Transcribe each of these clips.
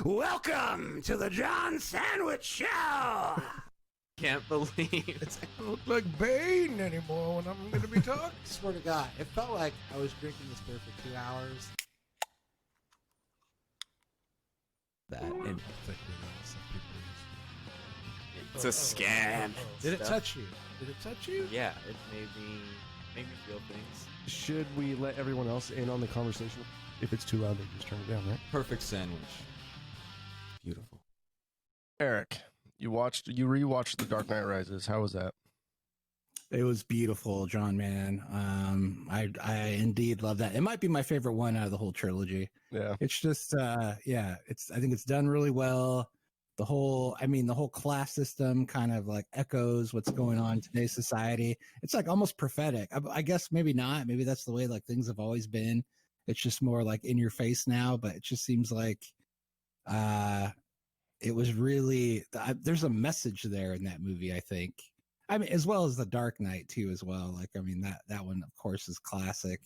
Welcome to the John Sandwich Show. Can't believe It's not gonna look like Bane anymore when I'm going to be talking. Swear to God, it felt like I was drinking this beer for 2 hours. that. And It's it's a scam. Did it touch you? Did it touch you? Yeah, it made me feel things. Should we let everyone else in on the conversation? If it's too loud, they just turn it down, right? Perfect sandwich. Beautiful. Eric, you rewatched The Dark Knight Rises. How was that? It was beautiful, John, man. I indeed love that. It might be my favorite one out of the whole trilogy. Yeah. It's just, I think it's done really well. The whole class system kind of like echoes what's going on in today's society. It's like almost prophetic. I guess maybe not. Maybe that's the way like things have always been. It's just more like in your face now, but it just seems like, it was really, there's a message there in that movie, I think. I mean, as well as The Dark Knight too, as well. Like, I mean, that one, of course, is classic.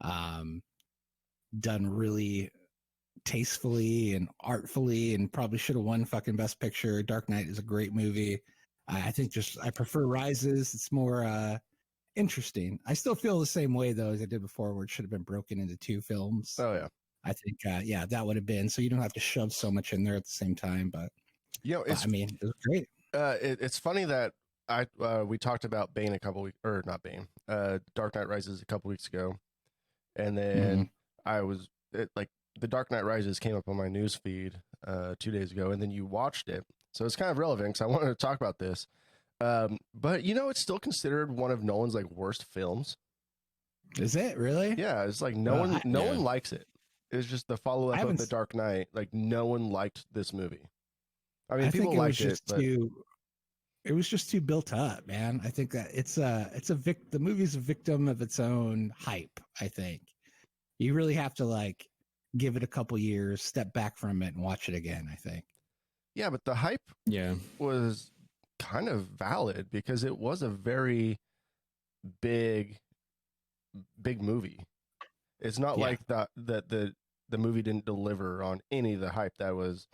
Done really tastefully and artfully, and probably should have won fucking Best Picture. Dark Knight is a great movie. I think I prefer Rises. It's more interesting. I still feel the same way though as I did before, where it should have been broken into two films. Oh, yeah. I think, that would have been, so you don't have to shove so much in there at the same time. But it was great. It's funny that we talked about Bane Dark Knight Rises a couple weeks ago, and then The Dark Knight Rises came up on my news feed 2 days ago, and then you watched it, so it's kind of relevant because I wanted to talk about this. But it's still considered one of Nolan's like worst films. Is it really? Yeah, it's like no one likes it. It's just the follow up of The Dark Knight. Like no one liked this movie. I mean, people liked it, but it was just too built up, man. I think that the movie's a victim of its own hype. I think you really have to like give it a couple years, step back from it, and watch it again. I think. Yeah, but the hype was kind of valid because it was a very big movie. It's not like the movie didn't deliver on any of the hype that was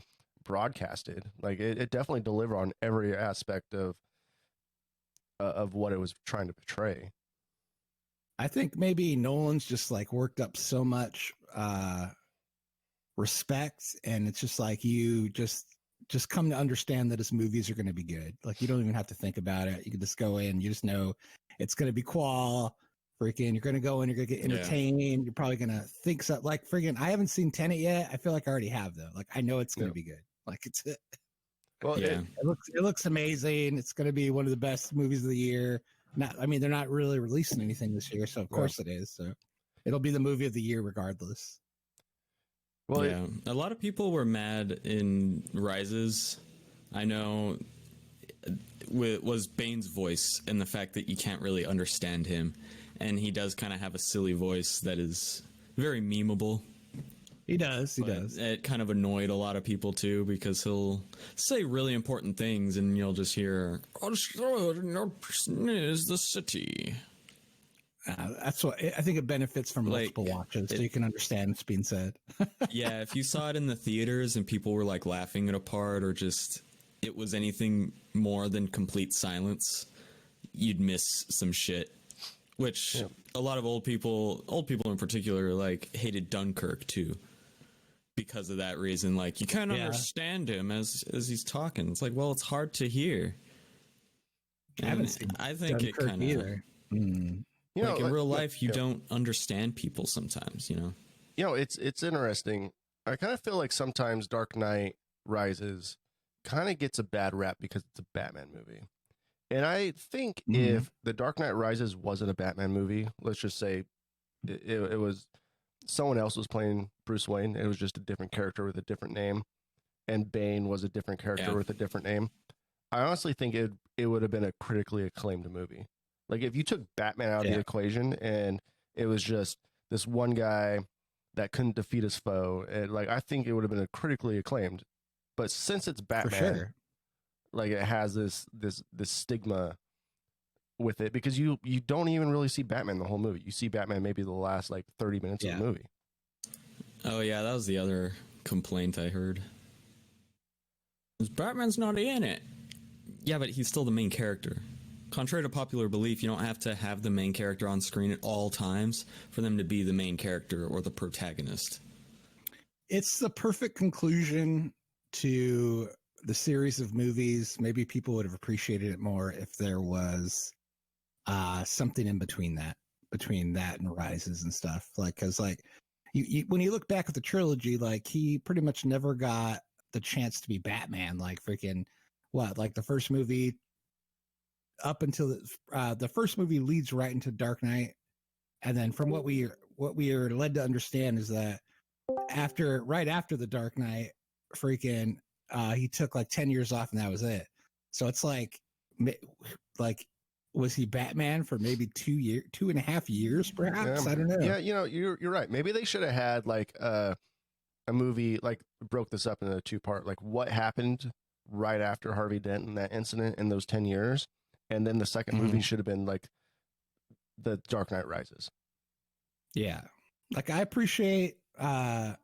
broadcasted. Like it definitely delivered on every aspect of what it was trying to portray. I think maybe Nolan's just like worked up so much respect, and it's just like you just come to understand that his movies are going to be good. Like you don't even have to think about it. You can just go in. You just know it's going to be freaking, you're going to go in, you're going to get entertained. Yeah. You're probably going to think so. Like freaking, I haven't seen Tenet yet. I feel like I already have though. Like I know it's going to be good. Like Well, it looks amazing. It's going to be one of the best movies of the year. They're not really releasing anything this year, so of course it is. So it'll be the movie of the year regardless. Well, yeah, a lot of people were mad in Rises. I know was Bane's voice and the fact that you can't really understand him. And he does kind of have a silly voice that is very memeable. He does. It kind of annoyed a lot of people too, because he'll say really important things and you'll just hear, is the city. That's what I think it benefits from multiple watches, so you can understand what's being said. Yeah, if you saw it in the theaters and people were like laughing it apart, or just it was anything more than complete silence, you'd miss some shit. Which a lot of old people in particular, like hated Dunkirk too, because of that reason. Like you can't understand him as he's talking. It's like, well, it's hard to hear. I haven't seen I think Dunkirk it kind of either. In real life, you don't understand people sometimes. It's interesting. I kind of feel like sometimes Dark Knight Rises kind of gets a bad rap because it's a Batman movie. And I think if The Dark Knight Rises wasn't a Batman movie, let's just say it was someone else was playing Bruce Wayne. It was just a different character with a different name, and Bane was a different character with a different name. I honestly think it would have been a critically acclaimed movie. Like if you took Batman out of the equation and it was just this one guy that couldn't defeat his foe, I think it would have been a critically acclaimed. But since it's Batman. For sure. Like it has this stigma with it because you don't even really see Batman the whole movie. You see Batman maybe the last like 30 minutes of the movie. Oh yeah, that was the other complaint I heard. Batman's not in it. Yeah, but he's still the main character. Contrary to popular belief, you don't have to have the main character on screen at all times for them to be the main character or the protagonist. It's the perfect conclusion to the series of movies. Maybe people would have appreciated it more if there was something in between that and Rises and stuff. Like, because like you when you look back at the trilogy, like he pretty much never got the chance to be Batman. Like freaking like the first movie up until the first movie leads right into Dark Knight, and then from what we are led to understand is that right after the Dark Knight, freaking he took like 10 years off and that was it. So it's like was he Batman for maybe 2.5 years perhaps? Yeah. I don't know. Yeah, you're right. Maybe they should have had like a movie, like broke this up into a two-part, like what happened right after Harvey Dent and that incident in those 10 years, and then the second movie should have been like the Dark Knight Rises. Yeah, like I appreciate like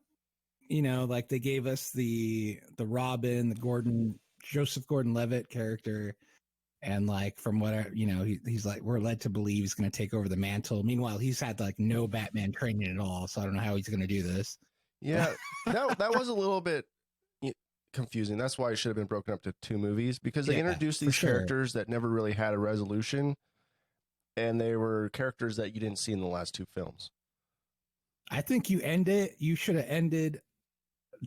they gave us the Robin, the Joseph Gordon-Levitt character, and like from what he's like, we're led to believe he's going to take over the mantle. Meanwhile, he's had like no Batman training at all, so I don't know how he's going to do this. Yeah, that was a little bit confusing. That's why it should have been broken up to two movies, because they introduced these characters that never really had a resolution, and they were characters that you didn't see in the last two films. I think you should have ended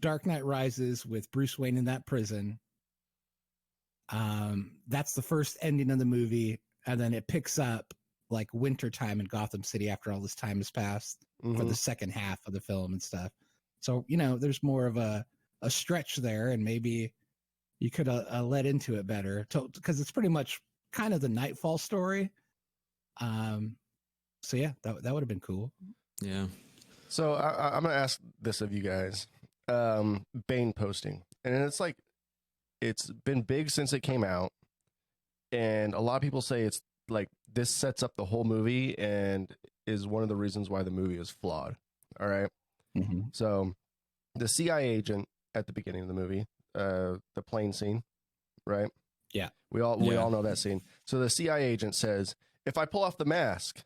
Dark Knight Rises with Bruce Wayne in that prison. That's the first ending of the movie, and then it picks up like wintertime in Gotham City after all this time has passed for the second half of the film and stuff. So, there's more of a stretch there, and maybe you could have led into it better because it's pretty much kind of the Nightfall story. So yeah, that would have been cool. Yeah. So I'm going to ask this of you guys. Bane posting. And it's like, it's been big since it came out. And a lot of people say it's like, this sets up the whole movie and is one of the reasons why the movie is flawed. All right. Mm-hmm. So the CIA agent at the beginning of the movie, the plane scene, right? Yeah. We all know that scene. So the CIA agent says, if I pull off that mask,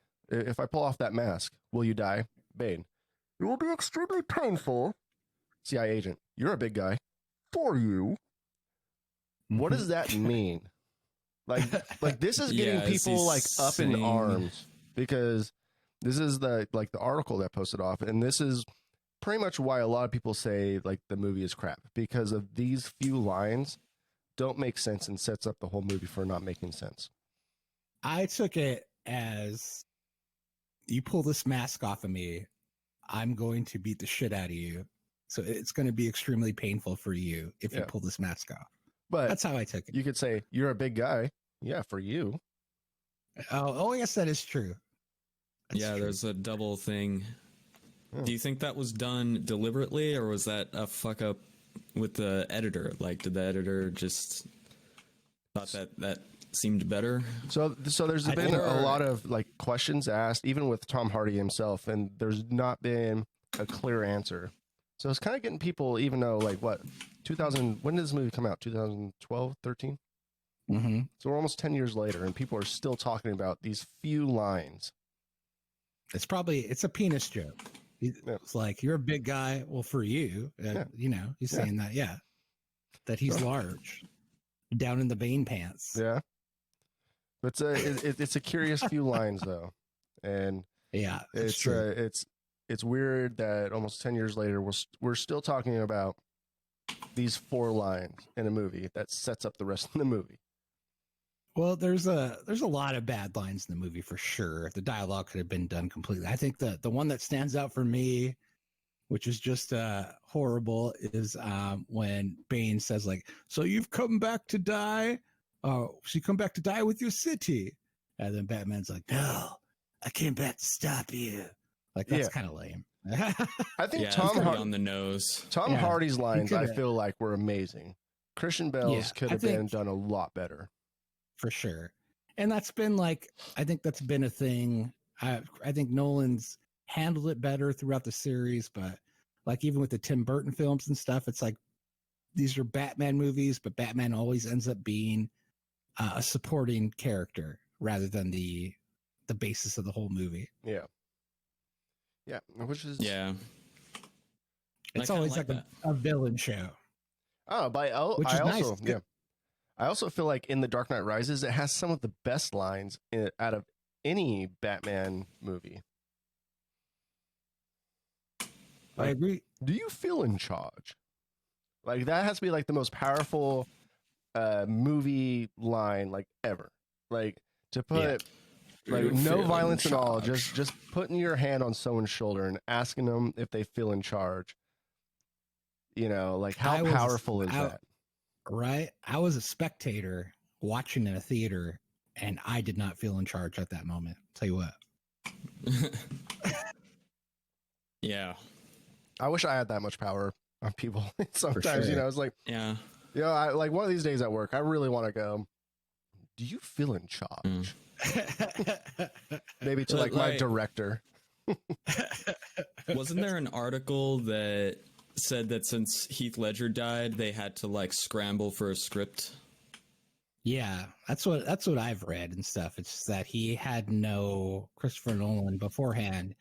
will you die? Bane, it will be extremely painful. CIA agent, you're a big guy. For you. What does that mean? Like this is getting people like up in arms, because this is the article that posted off, and this is pretty much why a lot of people say like the movie is crap, because of these few lines don't make sense and sets up the whole movie for not making sense. I took it as, you pull this mask off of me, I'm going to beat the shit out of you. So it's going to be extremely painful for you if you pull this mask off. But that's how I took it. You could say, you're a big guy. Yeah, for you. Oh yes, that is true. That's true. There's a double thing. Do you think that was done deliberately, or was that a fuck up with the editor? Like, did the editor just thought that seemed better? So there's been a lot of like questions asked, even with Tom Hardy himself, and there's not been a clear answer. So it's kind of getting people, even though like when did this movie come out? 2012, 13? Mm-hmm. So we're almost 10 years later, and people are still talking about these few lines. It's a penis joke. It's like, you're a big guy. Well, for you, he's saying that, that he's large down in the Bane pants. Yeah. But it's a curious few lines though. And it's weird that almost 10 years later, we're still talking about these 4 lines in a movie that sets up the rest of the movie. Well, there's a lot of bad lines in the movie for sure. The dialogue could have been done completely. I think the one that stands out for me, which is just horrible, is when Bane says like, "So you've come back to die? So you come back to die with your city?" And then Batman's like, "No, I came back to stop you." Like, that's kind of lame. I think Tom Hardy on the nose. Tom Hardy's lines, I feel like, were amazing. Christian Bale's could have been done a lot better. For sure. And that's been like, I think that's been a thing. I think Nolan's handled it better throughout the series, but like even with the Tim Burton films and stuff, it's like these are Batman movies, but Batman always ends up being a supporting character rather than the basis of the whole movie. Yeah. Yeah, which is Yeah. It's I kinda always like that. a villain show. Oh, but Which I is nice. also I also feel like in The Dark Knight Rises, it has some of the best lines out of any Batman movie. I agree. Do you feel in charge? Like that has to be like the most powerful movie line like ever. Like to put like You no feel violence in at all, charge. just putting your hand on someone's shoulder and asking them if they feel in charge. You know, like how powerful is that? Right? I was a spectator watching in a theater, and I did not feel in charge at that moment. Tell you what. Yeah. I wish I had that much power on people. Sometimes, sure. you know, it's like, Yeah. you know, I like one of these days at work, I really want to go, do you feel in charge? Maybe to But, like my like- director. Wasn't there an article that said that since Heath Ledger died, they had to like scramble for a script? Yeah, that's what I've read and stuff. It's just that he had no Christopher Nolan beforehand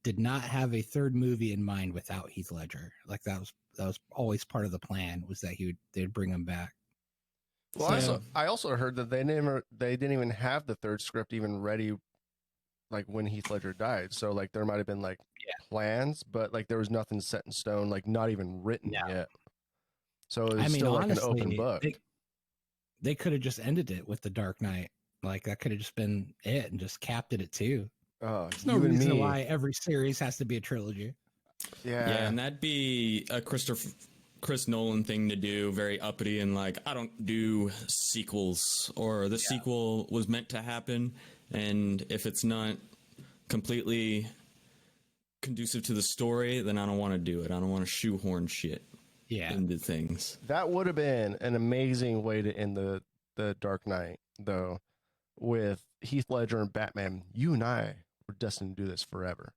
did not have a third movie in mind without Heath Ledger. Like that was always part of the plan, was that they'd bring him back. Well, So- I also heard that they didn't even have the third script even ready, like when Heath Ledger died. So like there might have been like plans, but like there was nothing set in stone, like not even written yet. So it was still like an open book. They could have just ended it with The Dark Knight. Like that could have just been it and just capped it at 2. Oh, There's no you and reason me. why every series has to be a trilogy. Yeah. Yeah, and that'd be a Chris Nolan thing to do, very uppity and like, I don't do sequels, or the sequel was meant to happen, and if it's not completely conducive to the story, then I don't want to do it. I don't want to shoehorn shit Yeah. into things. That would have been an amazing way to end the Dark Knight, though, with Heath Ledger and Batman. You and I were destined to do this forever.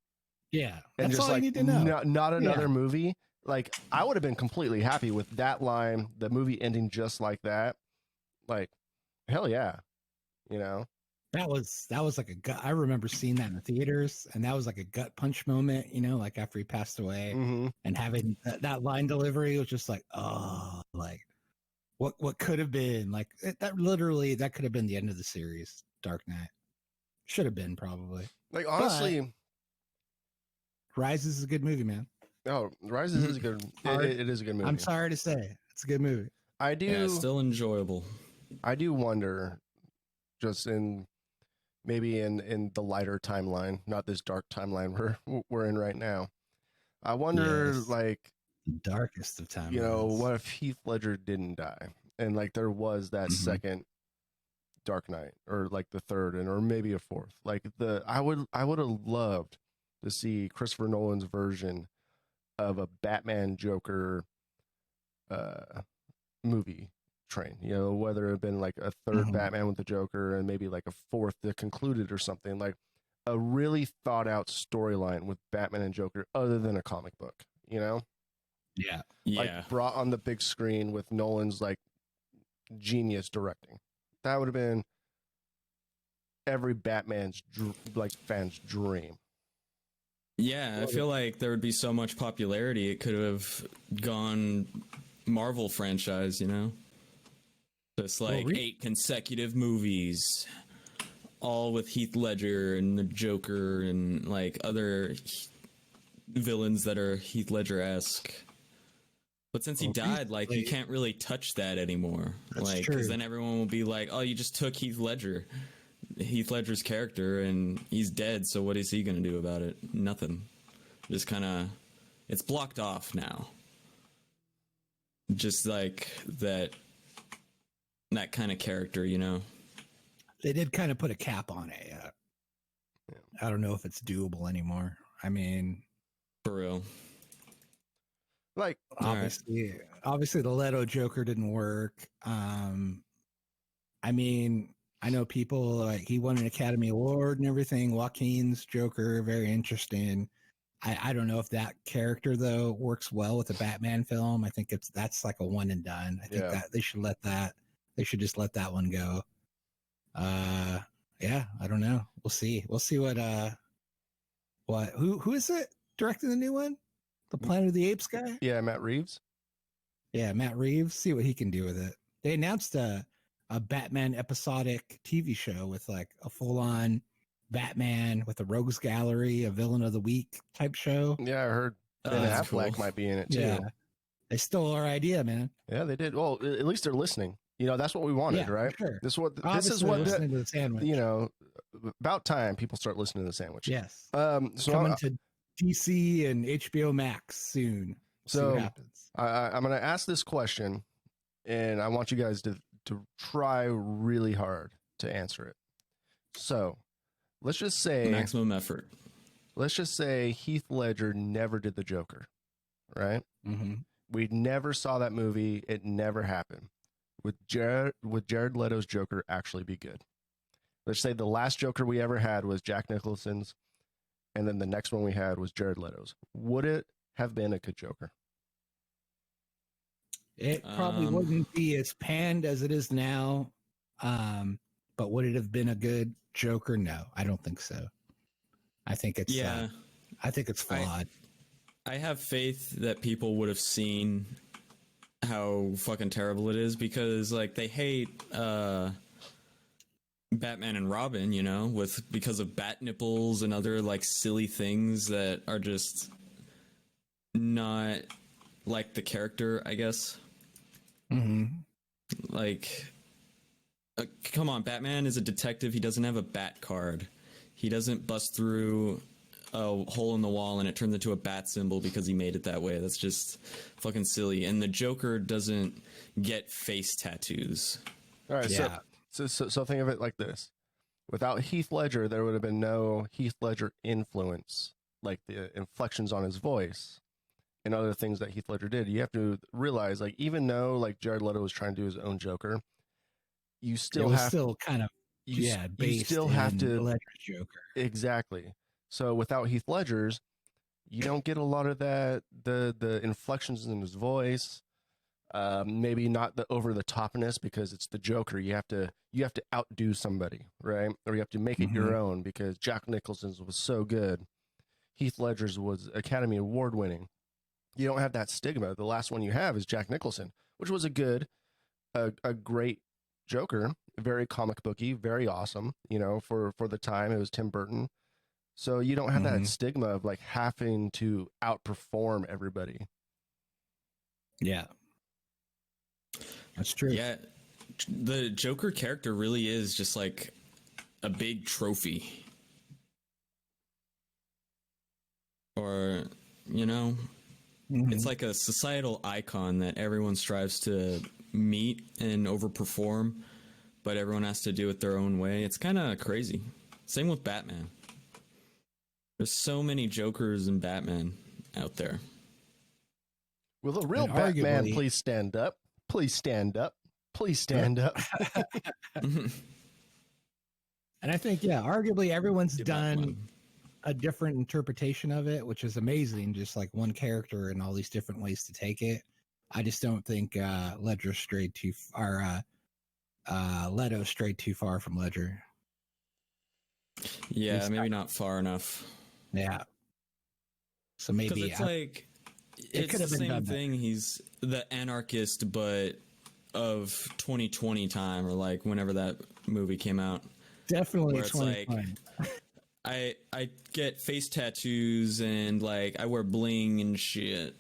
Yeah. And That's just all like you need to know. not another Yeah. movie. Like I would have been completely happy with that line, the movie ending just like that. Like, hell yeah, you know. That was like a gut. I remember seeing that in the theaters, and that was like a gut punch moment, you know, like after he passed away, Mm-hmm. and having that line delivery was just like, oh, like what could have been, like that could have been the end of the series. Dark Knight should have been, probably. Like honestly, Rises is a good movie, man. oh, Rises is a good. It is a good movie. I'm sorry to say, it's a good movie. I do. Yeah, still enjoyable. I do wonder, just in maybe in the lighter timeline, not this dark timeline we're in right now. I wonder, Yes. like, The darkest of times. you know, what if Heath Ledger didn't die, and like there was that Mhm. second Dark Knight, or like the third, or maybe a fourth. Like I would have loved to see Christopher Nolan's version of a Batman Joker movie train, you know, whether it had been like a third Mhm. Batman with the Joker and maybe like a fourth that concluded or something, like a really thought out storyline with Batman and Joker other than a comic book, you know, Yeah. Yeah. like brought on the big screen with Nolan's like genius directing. That would have been every Batman's fan's dream. Yeah, I feel like there would be so much popularity. It could have gone Marvel franchise, you know? Just like 8 consecutive movies, all with Heath Ledger and the Joker and like other villains that are Heath Ledger-esque. But since he died, like you can't really touch that anymore. That's like, true. because then everyone will be like, "Oh, you just took Heath Ledger's character, and he's dead. So what is he gonna do about it? Nothing. Just kind of, it's blocked off now. Just like that kind of character, you know." They did kind of put a cap on it. Yeah. I don't know if it's doable anymore. I mean, For real. Like, All right. obviously the Leto Joker didn't work. I mean, I know people like he won an Academy Award and everything. Joaquin's Joker, very interesting. I don't know if that character though works well with a Batman film. I think that's like a one and done. I think that they should just let that one go. Yeah, I don't know. We'll see who is it directing the new one? The Planet of the Apes guy? Yeah, Matt Reeves. Yeah, Matt Reeves. See what he can do with it. They announced a Batman episodic TV show with like a full on Batman with a rogues gallery, a villain of the week type show. Yeah, I heard Ben Affleck might be in it too. Yeah, they stole our idea, man. Yeah, they did. Well, at least they're listening. You know, that's what we wanted, right? Sure. This is what listening to the sandwich. You know, about time people start listening to the sandwich. Yes. So coming to DC and HBO Max soon. See what happens. I'm going to ask this question, and I want you guys to try really hard to answer it. So, let's just say maximum effort. Let's just say Heath Ledger never did the Joker, right? Mm-hmm. We never saw that movie. It never happened. Would Jared Leto's Joker actually be good? Let's say the last Joker we ever had was Jack Nicholson's, and then the next one we had was Jared Leto's. Would it have been a good Joker? It probably wouldn't be as panned as it is now. But would it have been a good Joker? No, I don't think so. I think it's I think it's flawed. I have faith that people would have seen how fucking terrible it is, because like they hate Batman and Robin, you know, because of bat nipples and other like silly things that are just not like the character, I guess. Mm-hmm. Like, come on, Batman is a detective. He doesn't have a bat card. He doesn't bust through a hole in the wall and it turns into a bat symbol because he made it that way. That's just fucking silly. And the Joker doesn't get face tattoos. All right, yeah. So think of it like this. Without Heath Ledger, there would have been no Heath Ledger influence, like the inflections on his voice and other things that Heath Ledger did. You have to realize, like, even though like Jared Leto was trying to do his own Joker, you still based still have to Ledger's Joker. Exactly. So without Heath Ledger's, you don't get a lot of that, the inflections in his voice. Maybe not the over the topness, because it's the Joker. You have to outdo somebody, right? Or you have to make it your own, because Jack Nicholson's was so good. Heath Ledger's was Academy Award winning. You don't have that stigma. The last one you have is Jack Nicholson, which was a great Joker, very comic booky, very awesome. You know, for the time, it was Tim Burton. So you don't have that stigma of like having to outperform everybody. Yeah. That's true. Yeah, the Joker character really is just like a big trophy. Or, you know, it's like a societal icon that everyone strives to meet and overperform, but everyone has to do it their own way. It's kind of crazy. Same with Batman. There's so many Jokers and Batman out there. Will a real Batman please stand up? Please stand up. Please stand up. And I think, arguably everyone's done a different interpretation of it, which is amazing. Just like one character and all these different ways to take it. I just don't think Ledger strayed too far. Leto strayed too far from Ledger. Yeah, maybe not far enough. Yeah. So maybe it's like it's the same thing. He's the anarchist, but of 2020 time, or like whenever that movie came out. Definitely where it's like I get face tattoos and like I wear bling and shit.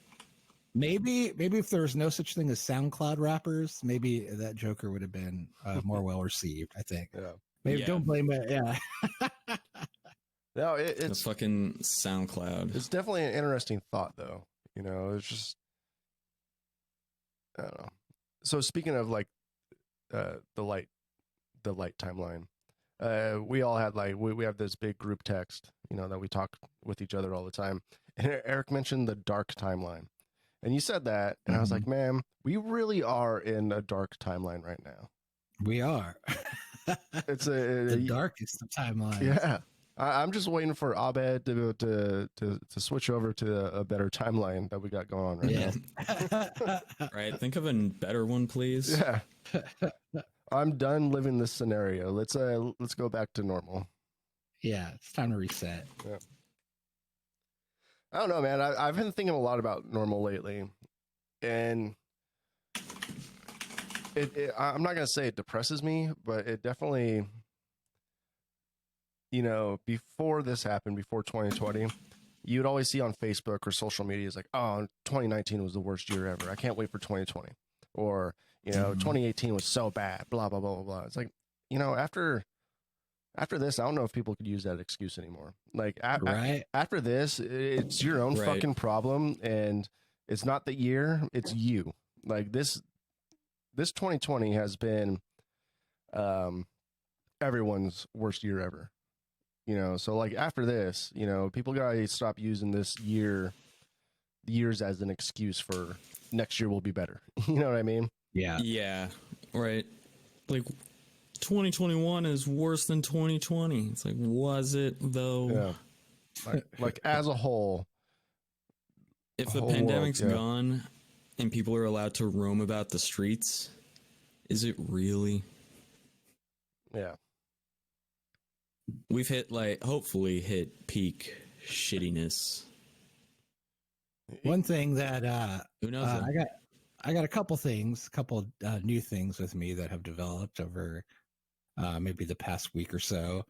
Maybe if there was no such thing as SoundCloud rappers, maybe that Joker would have been more well received. I think. Yeah. Maybe don't blame it. Yeah. No, it's the fucking SoundCloud. It's definitely an interesting thought, though. You know, it's just I don't know. So speaking of like the light timeline, we all had like we have this big group text, you know, that we talk with each other all the time. And Eric mentioned the dark timeline, and you said that, and I was like, man, we really are in a dark timeline right now. We are. It's the darkest of timelines. Yeah. I'm just waiting for Abed to switch over to a better timeline that we got going on right Yeah. Right. Think of a better one, please. now. Yeah. I'm done living this scenario. Let's go back to normal. Yeah, it's time to reset. I don't know, man. I've been thinking a lot about normal lately, and I'm not gonna say it depresses me, but it definitely, before this happened, before 2020, you'd always see on Facebook or social media is like, oh, 2019 was the worst year ever. I can't wait for 2020, or 2018 was so bad. Blah blah blah blah blah. It's like, after this, I don't know if people could use that excuse anymore. Like, after this, it's your own fucking problem, and it's not the year, it's you. Like, this 2020 has been everyone's worst year ever. So like after this, people gotta stop using this years as an excuse for next year will be better. You know what I mean? Yeah. Yeah. Right. Like 2021 is worse than 2020. It's like, was it though? Yeah. Like as a whole. If the pandemic's gone and people are allowed to roam about the streets, is it really? Yeah. We've hopefully hit peak shittiness. One thing that Who knows? I got a couple new things with me that have developed over maybe the past week or so.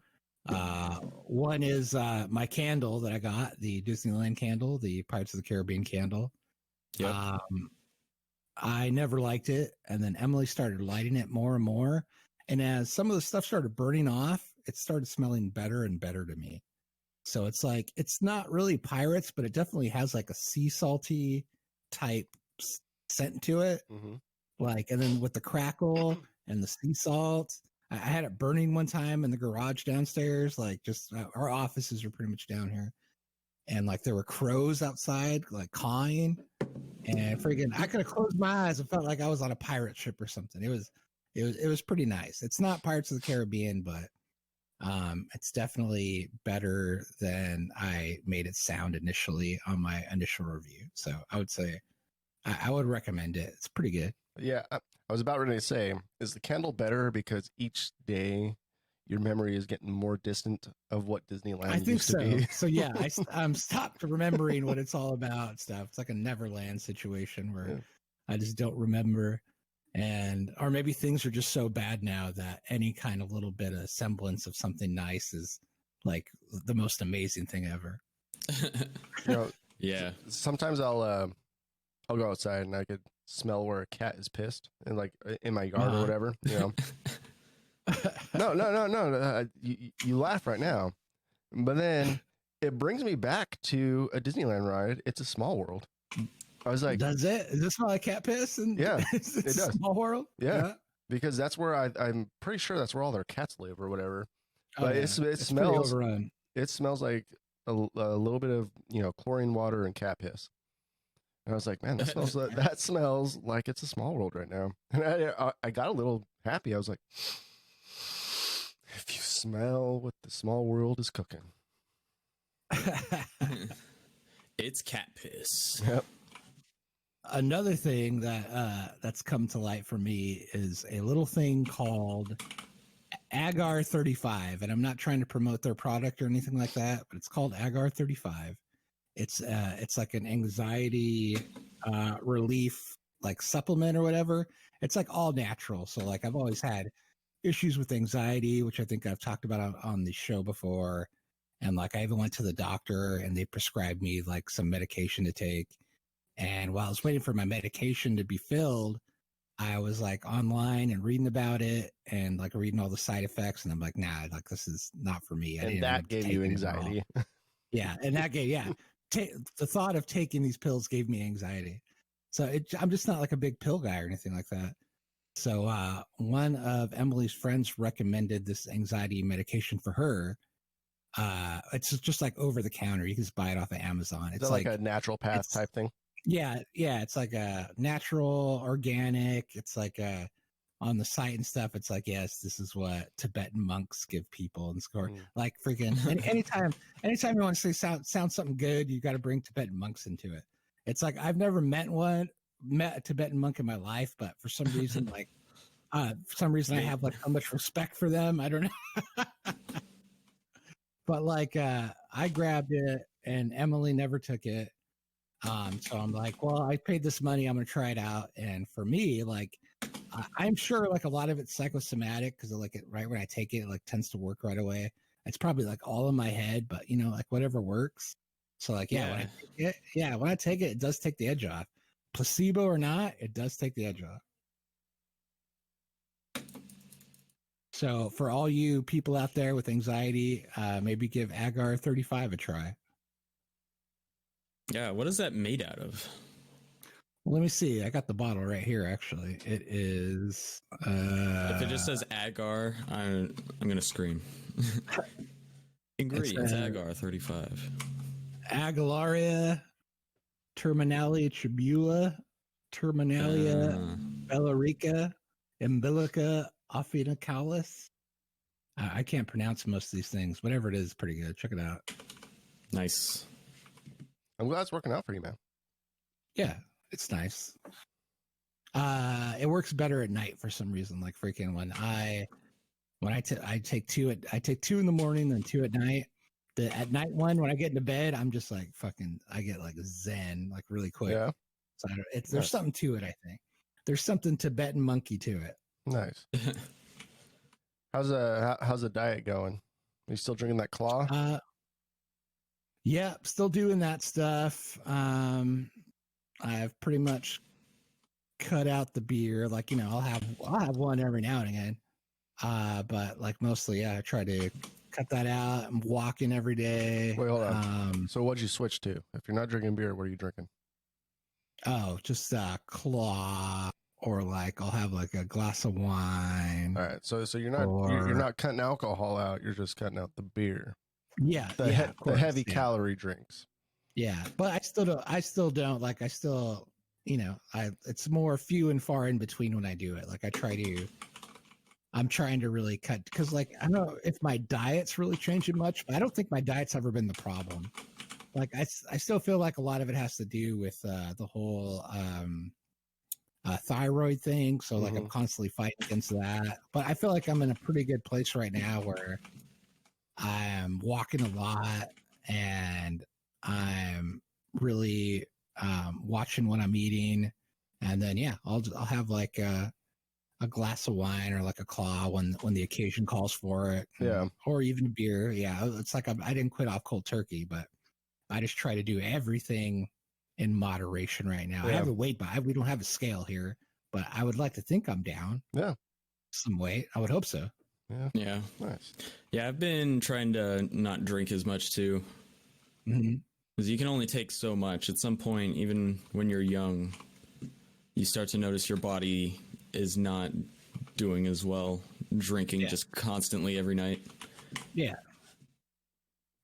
One is my candle that I got, the Disneyland candle, the Pirates of the Caribbean candle. Yep. I never liked it, and then Emily started lighting it more and more. And as some of the stuff started burning off, it started smelling better and better to me. So it's like, it's not really pirates, but it definitely has like a sea salty type scent to it. Mm-hmm. Like, and then with the crackle and the sea salt, I had it burning one time in the garage downstairs. Like, just our offices are pretty much down here. And like there were crows outside, like cawing, and freaking, I could have closed my eyes and felt like I was on a pirate ship or something. It was pretty nice. It's not Pirates of the Caribbean, but it's definitely better than I made it sound initially on my initial review. So I would say I would recommend it. It's pretty good. Yeah, I was about ready to say, is the candle better because each day your memory is getting more distant of what Disneyland I think used so. to be? So yeah, I'm stopped remembering what it's all about and stuff. It's like a Neverland situation where I just don't remember. Or maybe things are just so bad now that any kind of little bit of semblance of something nice is like the most amazing thing ever. Yeah. Sometimes I'll go outside and I could smell where a cat is pissed, and like in my yard or whatever. No. You laugh right now, but then it brings me back to a Disneyland ride. It's a Small World. I was like, does it? Does it smell like cat piss? And yeah, it does. Small World? Yeah. Because that's where I'm pretty sure that's where all their cats live or whatever. Oh, but yeah. it It's smells overrun. It smells like a little bit of chlorine water and cat piss. And I was like, man, that smells like it's a Small World right now. And I got a little happy. I was like, if you smell what the Small World is cooking, it's cat piss. Yep. Another thing that's come to light for me is a little thing called Agar 35, and I'm not trying to promote their product or anything like that, but it's called Agar 35. It's like an anxiety relief like supplement or whatever. It's like all natural. So like I've always had issues with anxiety, which I think I've talked about on the show before, and like I even went to the doctor and they prescribed me like some medication to take. And while I was waiting for my medication to be filled, I was like online and reading about it and like reading all the side effects. And I'm like, nah, like this is not for me. And that gave you anxiety. Yeah. And that gave, the thought of taking these pills gave me anxiety. So I'm just not like a big pill guy or anything like that. So one of Emily's friends recommended this anxiety medication for her. It's just like over the counter. You can just buy it off of Amazon. It's like a natural path type thing. Yeah. It's like a natural, organic. It's like on the site and stuff, it's like, yes, this is what Tibetan monks give people and score. Mm. Like freaking anytime you want to say sound something good, you got to bring Tibetan monks into it. It's like I've never met a Tibetan monk in my life, but for some reason, I have like so much respect for them. I don't know. But like I grabbed it and Emily never took it. So I'm like, well, I paid this money, I'm gonna try it out. And for me, like I'm sure like a lot of it's psychosomatic because like it right when I take it, it like tends to work right away. It's probably like all in my head, but you know, like whatever works. So like when I take it, it does take the edge off. Placebo or not, it does take the edge off. So for all you people out there with anxiety, maybe give Agar 35 a try. Yeah, what is that made out of? Well, let me see. I got the bottle right here. Actually, it is. If it just says agar, I'm gonna scream. Ingredients: agar 35. Agalaria terminalia tribula, terminalia bellarica, umbilica affinicalis. I can't pronounce most of these things. Whatever it is, pretty good. Check it out. Nice. I'm glad it's working out for you, man. Yeah, it's nice. It works better at night for some reason. Like freaking when I take two in the morning, then two at night. The at night one, when I get into bed, I'm just like fucking. I get like zen, like really quick. Yeah. So there's something to it. I think there's something Tibetan monkey to it. Nice. How's the diet going? Are you still drinking that claw? Yeah, still doing that stuff. I've pretty much cut out the beer. Like, you know, I'll have one every now and again. But like mostly, yeah, I try to cut that out. I'm walking every day. Wait, hold on. So what'd you switch to? If you're not drinking beer, what are you drinking? Oh, just claw, or like I'll have like a glass of wine. All right. So you're not cutting alcohol out. You're just cutting out the beer. Yeah, The heavy yeah. calorie drinks. Yeah, but I still don't like. You know, it's more few and far in between when I do it. Like I'm trying to really cut because like I don't know if my diet's really changing much, but I don't think my diet's ever been the problem. Like I still feel like a lot of it has to do with the whole thyroid thing. So like I'm constantly fighting against that. But I feel like I'm in a pretty good place right now where I'm walking a lot and I'm really watching what I'm eating. And then yeah, I'll have like a glass of wine or like a claw when the occasion calls for it. Yeah. Or even beer. Yeah. It's like I didn't quit off cold turkey, but I just try to do everything in moderation right now. Yeah. I have a weight, but we don't have a scale here, but I would like to think I'm down. Yeah. Some weight. I would hope so. Yeah. Nice. Yeah, I've been trying to not drink as much too. Mm-hmm. Because you can only take so much. At some point, even when you're young, you start to notice your body is not doing as well drinking just constantly every night. Yeah.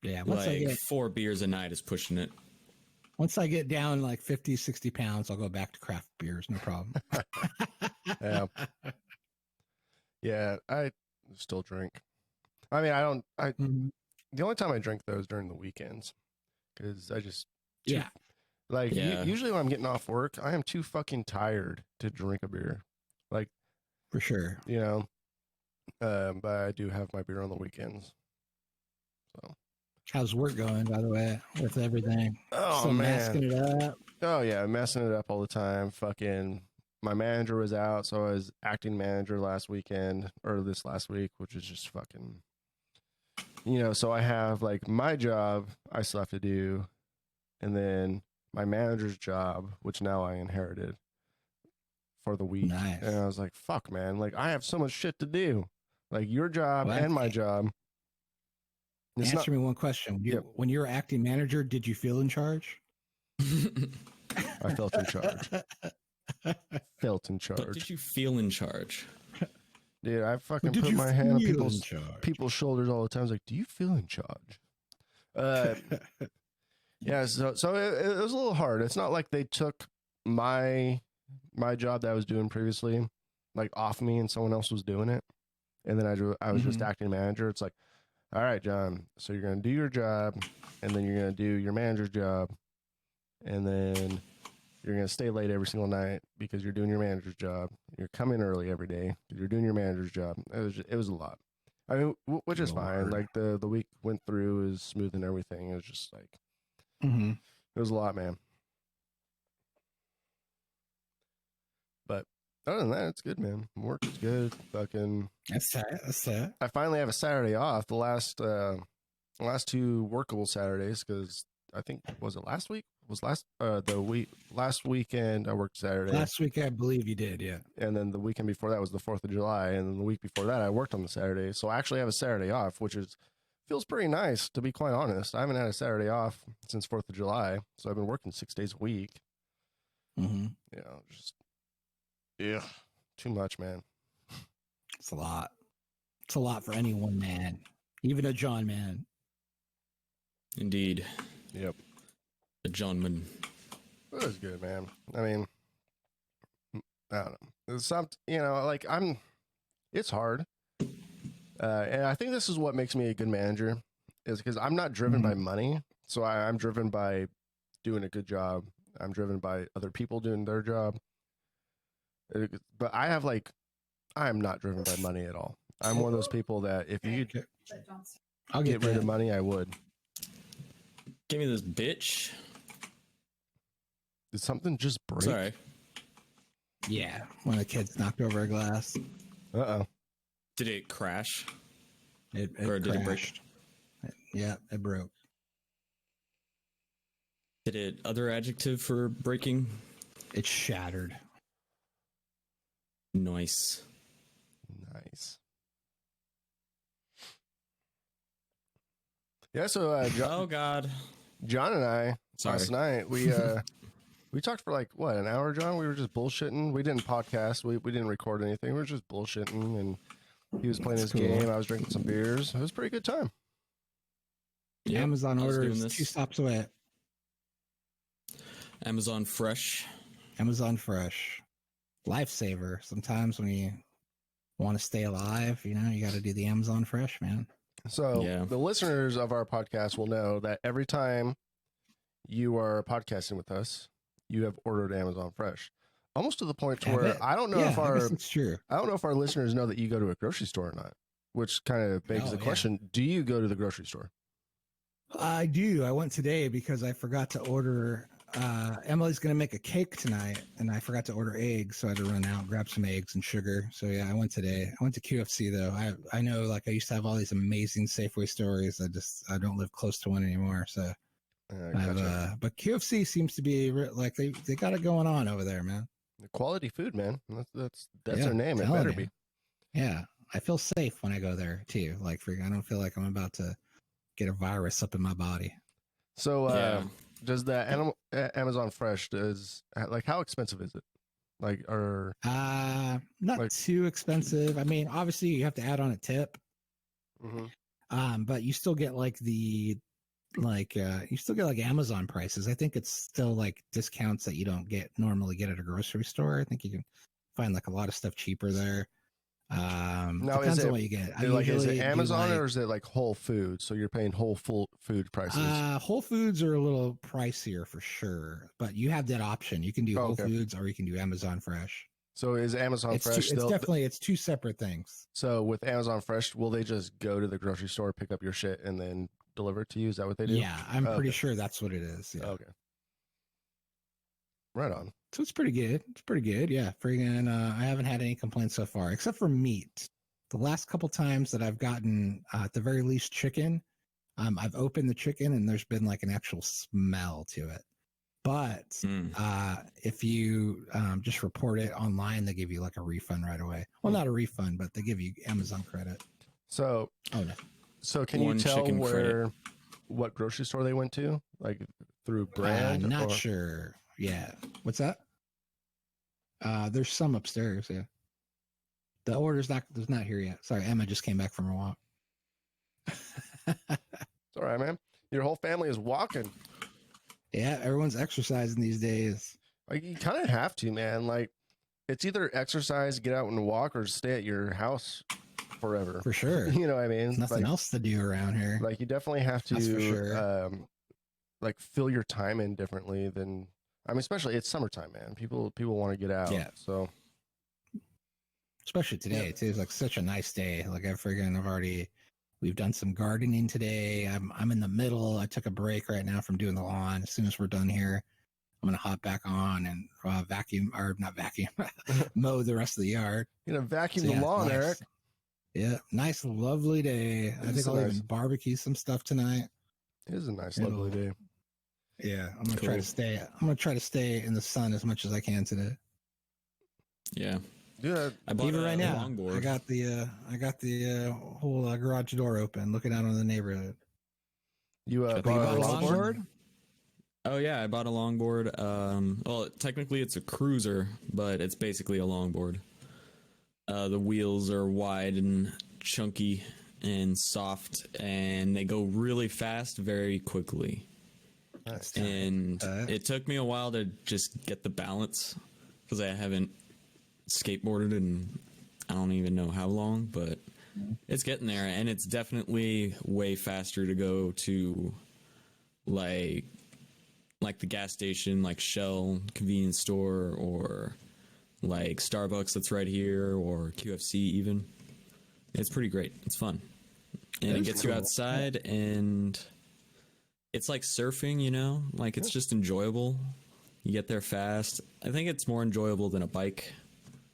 Yeah. Like 4 beers a night is pushing it. Once I get down like 50, 60 pounds, I'll go back to craft beers. No problem. Yeah. Yeah. I still drink. I mean, the only time I drink those during the weekends because I just, usually when I'm getting off work, I am too fucking tired to drink a beer. Like, for sure. You know, but I do have my beer on the weekends. So, how's work going, by the way, with everything? Oh, still man. Masking it up. Oh, yeah. Messing it up all the time. Fucking, my manager was out, so I was acting manager this last week, which is just fucking, you know, so I have like my job I still have to do, and then my manager's job, which now I inherited for the week. Nice. And I was like, fuck, man. Like, I have so much shit to do. Like, your job and my job. Answer me one question. When you were acting manager, did you feel in charge? I felt in charge. Felt in charge. But did you feel in charge? Dude, I fucking put my hand on people's shoulders all the time. I was like, do you feel in charge? Yeah, so it was a little hard. It's not like they took my job that I was doing previously like off me and someone else was doing it, and then I was just acting manager. It's like, all right, John, so you're gonna do your job, and then you're gonna do your manager's job, and then you're gonna stay late every single night because you're doing your manager's job. You're coming early every day because you're doing your manager's job. It was a lot. I mean, which is fine. Like the week went through is smooth and everything. It was just like it was a lot, man. But other than that, it's good, man. Work is good. Fucking. That's that. I finally have a Saturday off. The last two workable Saturdays, because I think was it last week? Was last weekend I worked Saturday. Last week I believe you did, yeah. And then the weekend before that was the 4th of July, and then the week before that I worked on the Saturday. So I actually have a Saturday off, which feels pretty nice, to be quite honest. I haven't had a Saturday off since 4th of July, so I've been working 6 days a week. Just too much, man. It's a lot. It's a lot for any one man, even a John man. Indeed. Yep. The Johnman. It was good, man. I mean, I don't know. It's it's hard. And I think this is what makes me a good manager, is because I'm not driven by money. So I'm driven by doing a good job. I'm driven by other people doing their job. But I am not driven by money at all. I'm one of those people that if you could get rid of money, I would. Give me this bitch. Did something just break? Sorry. Yeah, one of the kids knocked over a glass. Uh-oh. Did it crash? It or did it break? crashed. Yeah, it broke. Did it other adjective for breaking? It shattered. Nice. Nice. Yeah, so Oh God. John and I last night we talked for like what, an hour, John? We were just bullshitting. We didn't podcast. We didn't record anything. We were just bullshitting, and he was playing his game. I was drinking some beers. It was a pretty good time. Yep, Amazon orders 2 stops away. Amazon Fresh. Amazon Fresh. Lifesaver. Sometimes when you want to stay alive, you got to do the Amazon Fresh, man. So the listeners of our podcast will know that every time you are podcasting with us, you have ordered Amazon Fresh. Almost to the point to where I don't know if our listeners know that you go to a grocery store or not, which kind of begs the question, do you go to the grocery store? I do. I went today because I forgot to order. Emily's going to make a cake tonight, and I forgot to order eggs, so I had to run out and grab some eggs and sugar. So yeah, I went today. I went to QFC though. I know, like, I used to have all these amazing Safeway stories. I don't live close to one anymore. So, but QFC seems to be like they got it going on over there, man. Quality food, man. That's their name. It better be. Yeah, I feel safe when I go there too. Like, I don't feel like I'm about to get a virus up in my body. So, does the Amazon Fresh how expensive is it? Like, or not too expensive. I mean, obviously you have to add on a tip. But you still get you still get like Amazon prices. I think it's still like discounts that you don't normally get at a grocery store. I think you can find like a lot of stuff cheaper there. Now, depends on what you get. Is it Amazon or is it like Whole Foods? So you're paying Whole Food prices. Whole Foods are a little pricier for sure, but you have that option. You can do Whole Foods or you can do Amazon Fresh. So is Amazon Fresh it's two separate things. So with Amazon Fresh, will they just go to the grocery store, pick up your shit, and then deliver it to you? Is that what they do? Yeah, I'm pretty sure that's what it is. Yeah. Okay. Right on. So it's pretty good. It's pretty good. Yeah. Friggin', I haven't had any complaints so far, except for meat. The last couple times that I've gotten, at the very least, chicken, I've opened the chicken and there's been like an actual smell to it. But if you just report it online, they give you like a refund right away. Well, not a refund, but they give you Amazon credit. So, So can you tell what grocery store they went to? Like through brand? Not sure. Yeah. What's that? There's some upstairs. Yeah. The order's not here yet. Sorry, Emma just came back from her walk. It's all right, man. Your whole family is walking. Yeah, everyone's exercising these days. Like, you kind of have to, man. Like, it's either exercise, get out and walk, or stay at your house forever. For sure. You know what I mean? There's nothing else to do around here. Like you definitely have That's for to sure. like fill your time in differently than I mean, especially it's summertime, man. People want to get out. Yeah. So Especially today too. It's like such a nice day. Like we've done some gardening today. I'm in the middle. I took a break right now from doing the lawn. As soon as we're done here, I'm gonna hop back on and vacuum, or not vacuum, mow the rest of the yard. you know, vacuum So, the yeah, lawn, nice. Eric. Yeah, nice, lovely day. I It's think I'll nice. even barbecue some stuff tonight. It is a nice, It'll- lovely day. Yeah, I'm gonna try Cool. to stay. I'm gonna try to stay in the sun as much as I can today. Yeah. Dude, I bought Even a right now, longboard. I got the whole garage door open, looking out on the neighborhood. you Check bought out a a longboard? Oh yeah, I bought a longboard. Well, technically it's a cruiser, but it's basically a longboard. The wheels are wide and chunky and soft, and they go really fast very quickly. Nice. And Alright. it took me a while to just get the balance because I haven't skateboarded in I don't even know how long, but it's getting there, and it's definitely way faster to go to like the gas station, like Shell convenience store, or like Starbucks that's right here, or QFC even. It's pretty great. It's fun. And it is gets you cool. outside, and it's like surfing, you know? Like it's just enjoyable. You get there fast. I think it's more enjoyable than a bike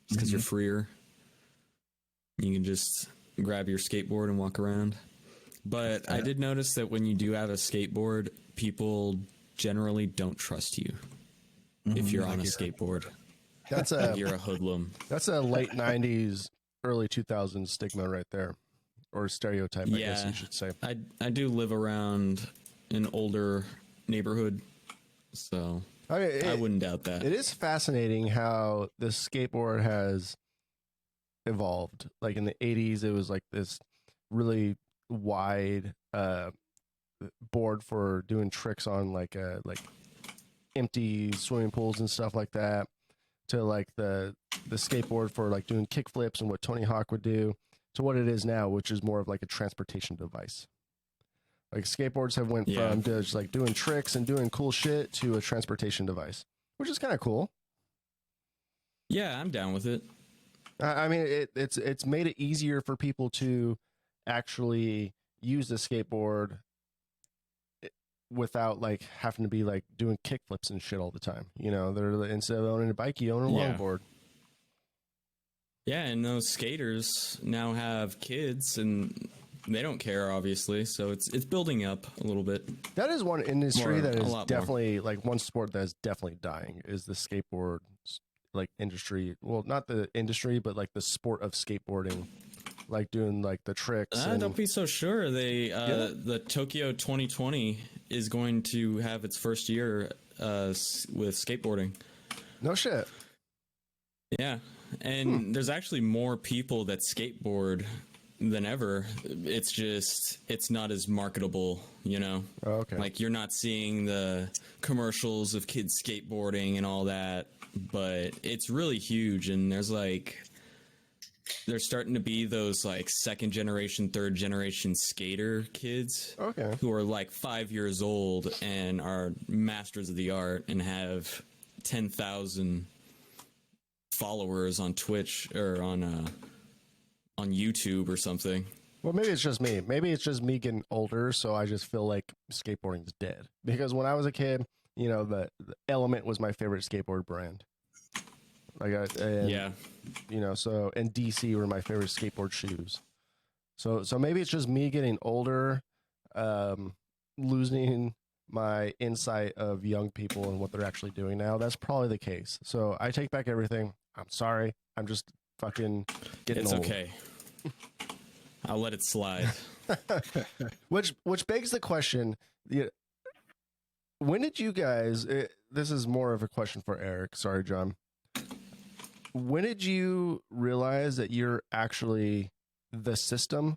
just because you're freer. You can just grab your skateboard and walk around. But I did notice that when you do have a skateboard, people generally don't trust you if you're on a skateboard. That's You're a hoodlum. that's a late '90s, early 2000s stigma right there, or stereotype, I guess Yeah. you should say. I do live around an older neighborhood, so I mean, I wouldn't doubt that. It is fascinating how the skateboard has evolved. Like in the 80s, it was like this really wide board for doing tricks on like empty swimming pools and stuff like that, to like the skateboard for like doing kick flips and what Tony Hawk would do, to what it is now, which is more of like a transportation device. Like skateboards have went Yeah. from just like doing tricks and doing cool shit to a transportation device, which is kind of cool. Yeah, I'm down with it. I mean, it's made it easier for people to actually use the skateboard without like having to be like doing kickflips and shit all the time. You know, they're instead of owning a bike, you own a Yeah. longboard. Yeah, and those skaters now have kids, and they don't care, obviously. So it's building up a little bit. That is one industry More- that a is lot more. definitely like one sport that is definitely dying is the skateboard like industry. Well, not the industry, but like the sport of skateboarding, like doing like the tricks. and, Don't be so sure. They Yeah. the Tokyo 2020 is going to have its first year with skateboarding. no shit. Yeah, and there's actually more people that skateboard than ever. It's just it's not as marketable, you know. Oh, okay. Like you're not seeing the commercials of kids skateboarding and all that, but it's really huge, and there's starting to be those like second generation, third generation skater kids Okay. who are like 5 years old and are masters of the art and have 10,000 followers on Twitch or on YouTube or something. Well, maybe it's just me. Maybe it's just me getting older, so I just feel like skateboarding's dead. Because when I was a kid, you know, the Element was my favorite skateboard brand. Yeah. You know, so and DC were my favorite skateboard shoes. So maybe it's just me getting older, losing my insight of young people and what they're actually doing now. That's probably the case. So I take back everything. I'm sorry. I'm just fucking getting It's old. okay. I'll let it slide. Which begs the question: when did you guys? This is more of a question for Eric. Sorry, John. When did you realize that you're actually the system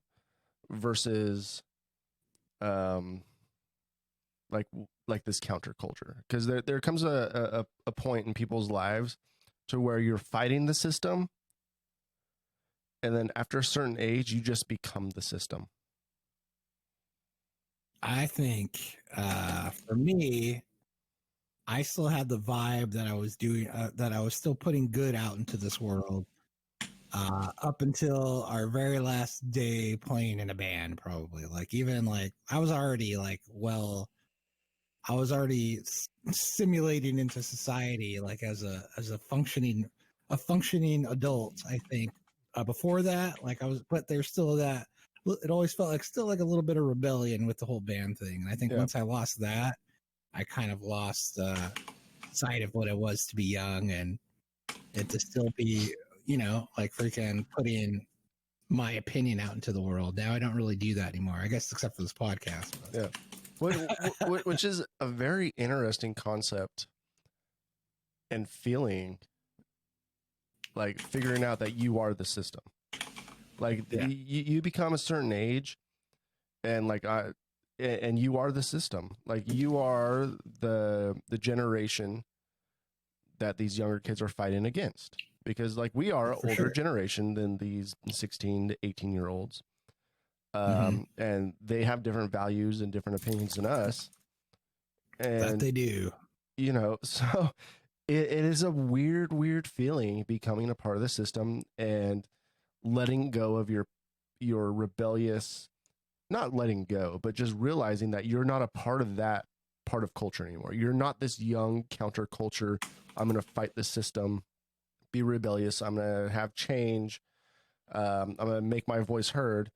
versus, like this counterculture? Because there comes a point in people's lives to where you're fighting the system, and then after a certain age, you just become the system? I think for me, I still had the vibe that I was doing, that I was still putting good out into this world up until our very last day playing in a band, probably. Like, even like, I was already like, well, I was already simulating into society, like as a functioning adult. I think before that, like I was, but there's still that. It always felt like still like a little bit of rebellion with the whole band thing. And I think Yeah. once I lost that, I kind of lost sight of what it was to be young and to still be, you know, like freaking putting my opinion out into the world. Now I don't really do that anymore, I guess, except for this podcast. But. Yeah. Which is a very interesting concept and feeling, like figuring out that you are the system. Like you become a certain age, and like and you are the system. Like you are the generation that these younger kids are fighting against, because like we are an older generation than these 16 to 18-year-olds. And they have different values and different opinions than us. And that they do. You know, so it is a weird feeling becoming a part of the system and letting go of your rebellious, not letting go, but just realizing that you're not a part of that part of culture anymore. You're not this young counterculture. I'm going to fight the system, be rebellious. I'm going to have change. I'm going to make my voice heard.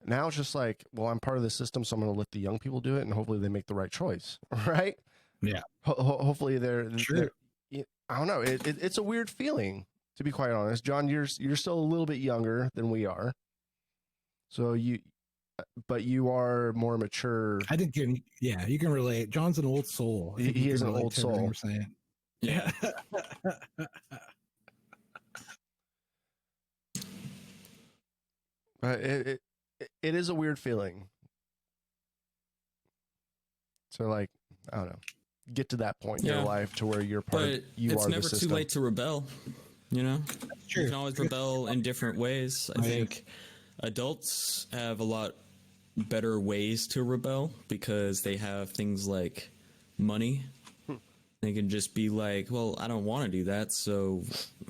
Now it's just like, well, I'm part of the system, so I'm going to let the young people do it, and hopefully they make the right choice, right? Yeah. Hopefully they're sure. I don't know. It's a weird feeling, to be quite honest. John, you're still a little bit younger than we are, so but you are more mature. I think you can relate. John's an old soul. He is an old soul. We're saying. Yeah. But it is a weird feeling. So like, I don't know, get to that point in your life to where you're part of, you it's are never the system. too late to rebel, you know? True. You can always rebel in different ways. I think adults have a lot better ways to rebel because they have things like money. They can just be like, well, I don't want to do that, so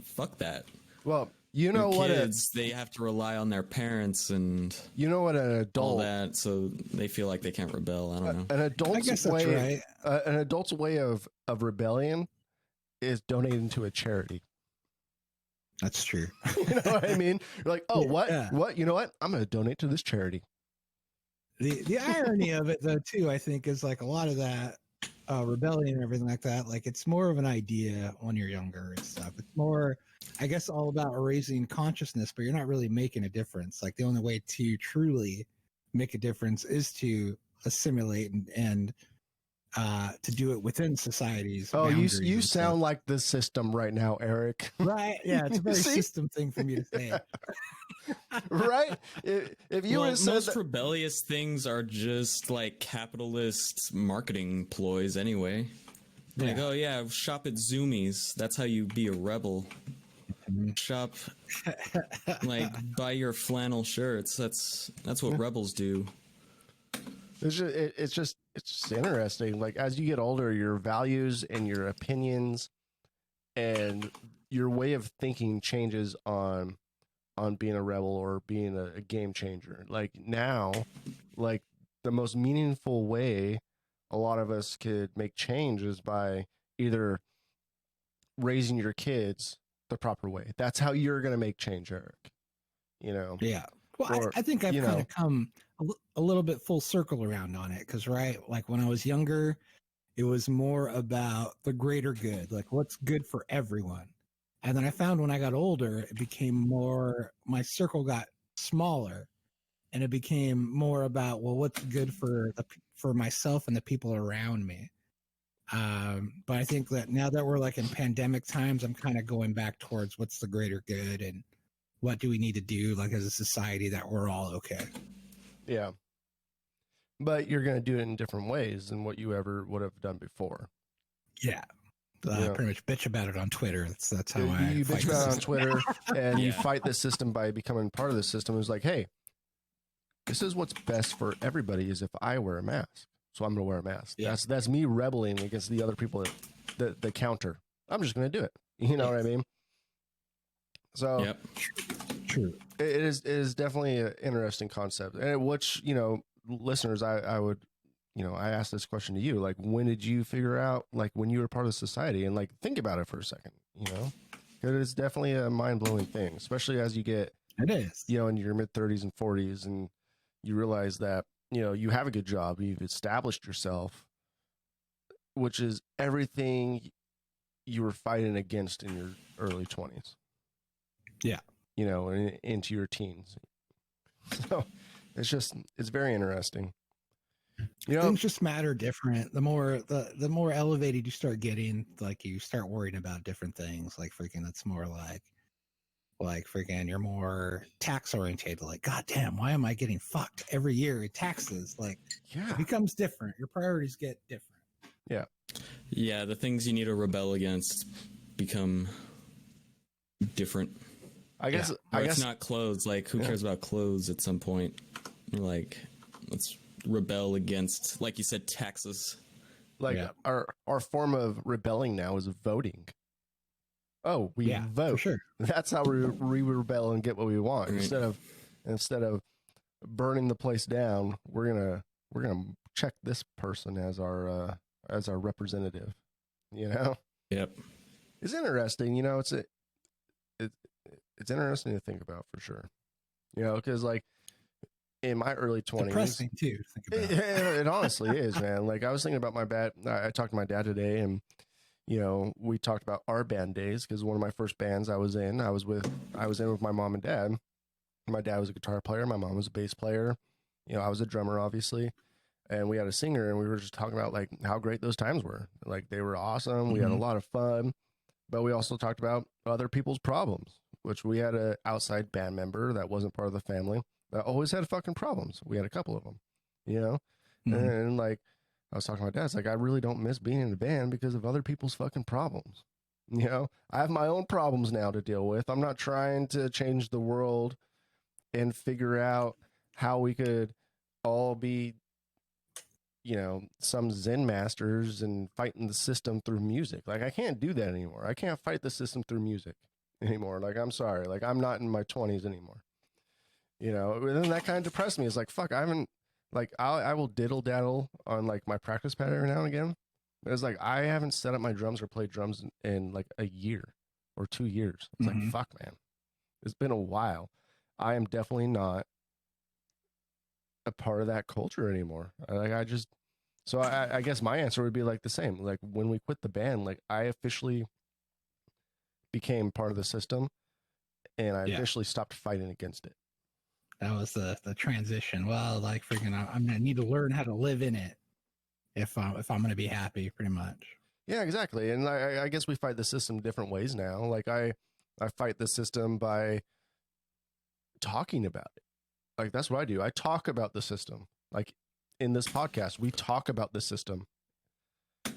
fuck that. Well, you know what? Kids, they have to rely on their parents and you know what an adult all that, so they feel like they can't rebel. I don't know. An adult's way, an adult's way of rebellion is donating to a charity. That's true. You know what I mean? You're like, oh, what? You know what? I'm going to donate to this charity. The irony of it, though, too, I think, is like a lot of that rebellion and everything like that. Like, it's more of an idea when you're younger and stuff. It's more, I guess, all about raising consciousness, but you're not really making a difference. Like, the only way to truly make a difference is to assimilate and to do it within societies. Oh, you sound like the system right now, Eric. Right? Yeah, it's a very system thing for me to say. Right? If you well, most rebellious things are just like capitalist marketing ploys anyway. Like, oh yeah, shop at Zoomies. That's how you be a rebel. Shop, like, buy your flannel shirts. That's what rebels do. It's just interesting. Like, as you get older, your values and your opinions and your way of thinking changes on being a rebel or being a game changer. Like now, like the most meaningful way a lot of us could make change is by either raising your kids the proper way. That's how you're going to make change, Eric. You know? Yeah. Well, I think I've kind of come a little bit full circle around on it because, right, like when I was younger, it was more about the greater good, like what's good for everyone. And then I found when I got older, it became more, my circle got smaller and it became more about, well, what's good for myself and the people around me. But I think that now that we're like in pandemic times, I'm kind of going back towards what's the greater good and what do we need to do like as a society that we're all okay. Yeah. But you're going to do it in different ways than what you ever would have done before. Yeah. pretty much bitch about it on Twitter. That's how I you fight bitch the about it on system. Twitter, and you Yeah. fight the system by becoming part of the system. It's like, hey, this is what's best for everybody. Is if I wear a mask, so I'm going to wear a mask. Yeah. That's me rebelling against the other people that the counter. I'm just going to do it. You know what I mean? So Yep. True. it is definitely an interesting concept, and which, you know, listeners, I would, you know, I asked this question to you, like, when did you figure out, like, when you were part of society, and like, think about it for a second, you know, because it's definitely a mind-blowing thing, especially as you get, It is. you know, in your mid-30s and 40s, and you realize that, you know, you have a good job, you've established yourself, which is everything you were fighting against in your early 20s. Yeah. You know, into your teens. So it's very interesting. You know, Things just matter different. The more elevated you start getting, like you start worrying about different things. Like freaking, it's more like freaking, you're more tax oriented. Like, God damn, why am I getting fucked every year in taxes? Like, yeah, it becomes different. Your priorities get different. Yeah, the things you need to rebel against become different. I guess Or I it's guess not clothes. Like, who Yeah. cares about clothes at some point? You're like, let's rebel against, like you said, taxes. like Yeah. our form of rebelling now is voting. Oh, we Yeah, vote. for sure. That's how we rebel and get what we want. Right. Instead of burning the place down, we're gonna check this person as our representative. You know, Yep. it's interesting. You know, it's interesting to think about for sure. You know, because like in my early 20s, Depressing too. To think about. it honestly is, man. Like I was thinking about my dad. I talked to my dad today, and you know, we talked about our band days because one of my first bands I was in with my mom and dad. My dad was a guitar player. My mom was a bass player. You know, I was a drummer, obviously, and we had a singer, and we were just talking about like how great those times were. Like they were awesome. We had a Mhm. lot of fun, but we also talked about other people's problems, which we had an outside band member that wasn't part of the family that always had fucking problems. We had a couple of them, you know, Mhm. and like I was talking to my dad, it's like I really don't miss being in a band because of other people's fucking problems. You know, I have my own problems now to deal with. I'm not trying to change the world and figure out how we could all be, you know, some Zen masters and fighting the system through music. Like I can't do that anymore. I can't fight the system through music anymore. Like I'm sorry. Like I'm not in my 20s anymore. You know, and then that kind of depressed me. It's like, fuck, I haven't, like, I will diddle daddle on like my practice pad every now and again. But it's like, I haven't set up my drums or played drums in like a year or 2 years. It's like, Mhm. fuck, man. It's been a while. I am definitely not a part of that culture anymore. Like, so I guess my answer would be like the same. Like, when we quit the band, like, I officially became part of the system and I Yeah. officially stopped fighting against it. That was the transition. Well, like freaking, I'm gonna need to learn how to live in it if I'm gonna be happy, pretty much. Yeah, exactly. And I guess we fight the system different ways now. Like I fight the system by talking about it. Like that's what I do. I talk about the system. Like in this podcast, we talk about the system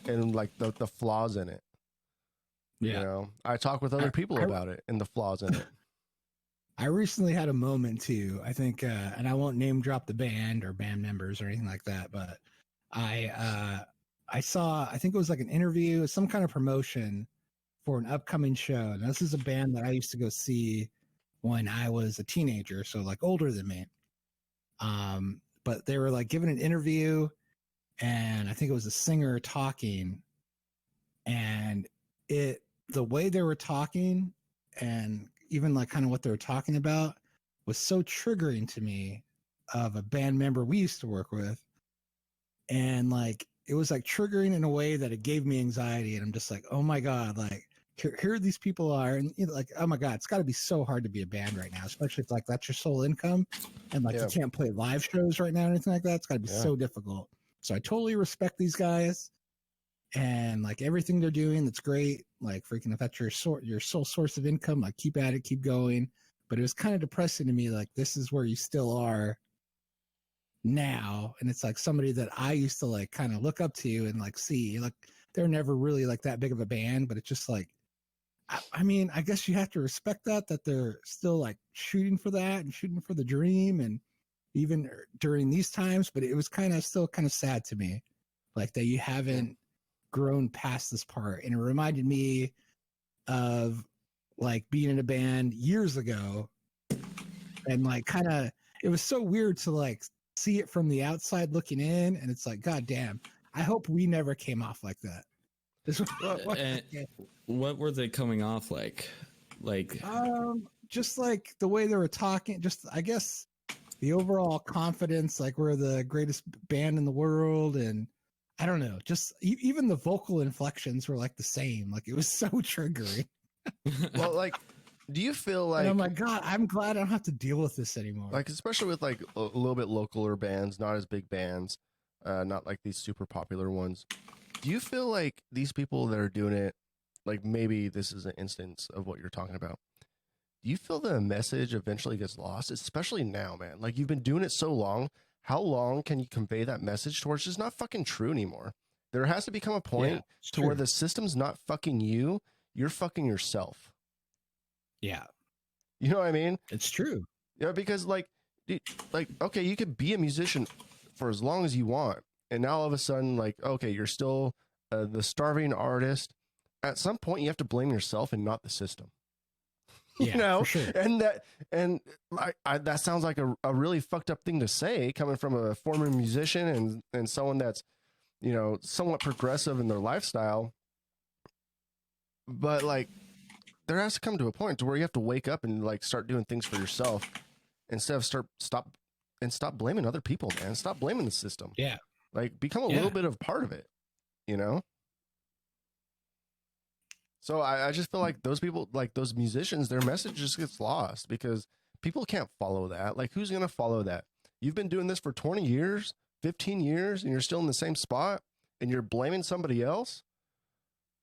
and like the flaws in it. Yeah. You know, I talk with other people about it and the flaws in it. I recently had a moment too. I think, and I won't name drop the band or band members or anything like that, but I saw, I think it was like an interview, some kind of promotion for an upcoming show. And this is a band that I used to go see when I was a teenager, so like older than me. But they were like giving an interview, and I think it was a singer talking, and the way they were talking and even like kind of what they were talking about was so triggering to me of a band member we used to work with. And like, it was like triggering in a way that it gave me anxiety. And I'm just like, oh my God, like here these people are. And you know, like, oh my God, it's gotta be so hard to be a band right now, especially if like that's your sole income. And like, Yeah. you can't play live shows right now or anything like that. It's gotta be Yeah. so difficult. So I totally respect these guys and like everything they're doing. That's great. Like freaking, if that's your sole source of income, like keep at it, keep going. But it was kind of depressing to me. Like this is where you still are now. And it's like somebody that I used to like kind of look up to and like see, like they're never really like that big of a band, but it's just like, I mean, I guess you have to respect that they're still like shooting for that and shooting for the dream, and even during these times. But it was still kind of sad to me, like that you haven't grown past this part. And it reminded me of like being in a band years ago, and like it was so weird to like see it from the outside looking in, and it's like, God damn, I hope we never came off like that. What were they coming off like? Just like the way they were talking, just I guess the overall confidence, like we're the greatest band in the world, and I don't know, just even the vocal inflections were like the same. Like it was so triggering. Well, like, do you feel like? And I'm like, God, I'm glad I don't have to deal with this anymore. Like, especially with like a little bit localer bands, not as big bands, not like these super popular ones. Do you feel like these people that are doing it, like maybe this is an instance of what you're talking about? Do you feel the message eventually gets lost, especially now, man? Like you've been doing it so long. How long can you convey that message to where it's just not fucking true anymore? There has to become a point to where the system's not fucking you, you're fucking yourself. Yeah. You know what I mean? It's true. Yeah, because like, okay, you could be a musician for as long as you want. And now all of a sudden, like, okay, you're still the starving artist. At some point, you have to blame yourself and not the system. Yeah, you know, for sure. And that sounds like a really fucked up thing to say, coming from a former musician and someone that's, you know, somewhat progressive in their lifestyle. But like, there has to come to a point to where you have to wake up and like start doing things for yourself instead of stop blaming other people, man. Stop blaming the system. Yeah. Like become a little bit of part of it, you know? So I just feel like those people, like those musicians, their message just gets lost because people can't follow that. Like who's going to follow that? You've been doing this for 20 years, 15 years, and you're still in the same spot and you're blaming somebody else.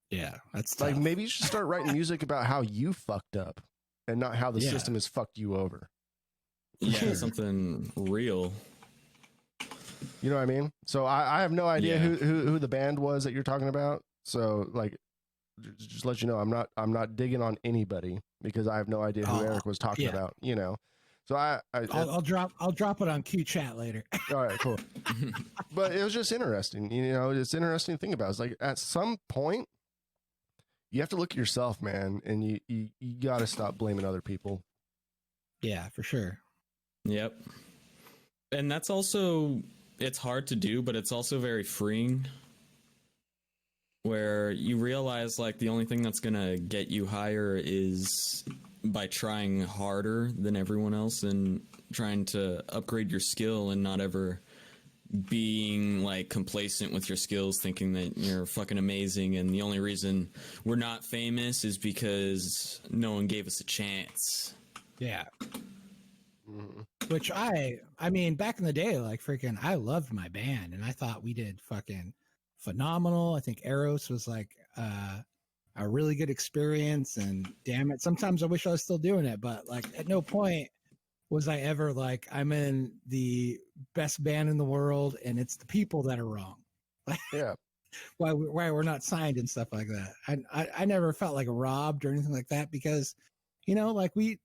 Yeah. That's like, tough. maybe you should start writing music about how you fucked up and not how the system has fucked you over. Yeah. Something real. You know what I mean? So I have no idea who the band was that you're talking about. So like, just let you know, I'm not digging on anybody because I have no idea who Eric was talking about, you know? So I'll drop it on Q chat later. All right, cool. But it was just interesting. You know, it's interesting to think about. It's like at some point you have to look at yourself, man, and you got to stop blaming other people. Yeah, for sure. Yep. And that's also, it's hard to do, but it's also very freeing, where you realize like the only thing that's going to get you higher is by trying harder than everyone else and trying to upgrade your skill and not ever being like complacent with your skills, thinking that you're fucking amazing and the only reason we're not famous is because no one gave us a chance. Yeah. Which I mean, back in the day, like freaking, I loved my band and I thought we did fucking phenomenal. I think Eros was like a really good experience, and damn it, sometimes I wish I was still doing it, but like at no point was I ever like, I'm in the best band in the world and it's the people that are wrong. Yeah. why we're not signed and stuff like that. I never felt like robbed or anything like that because, you know, like we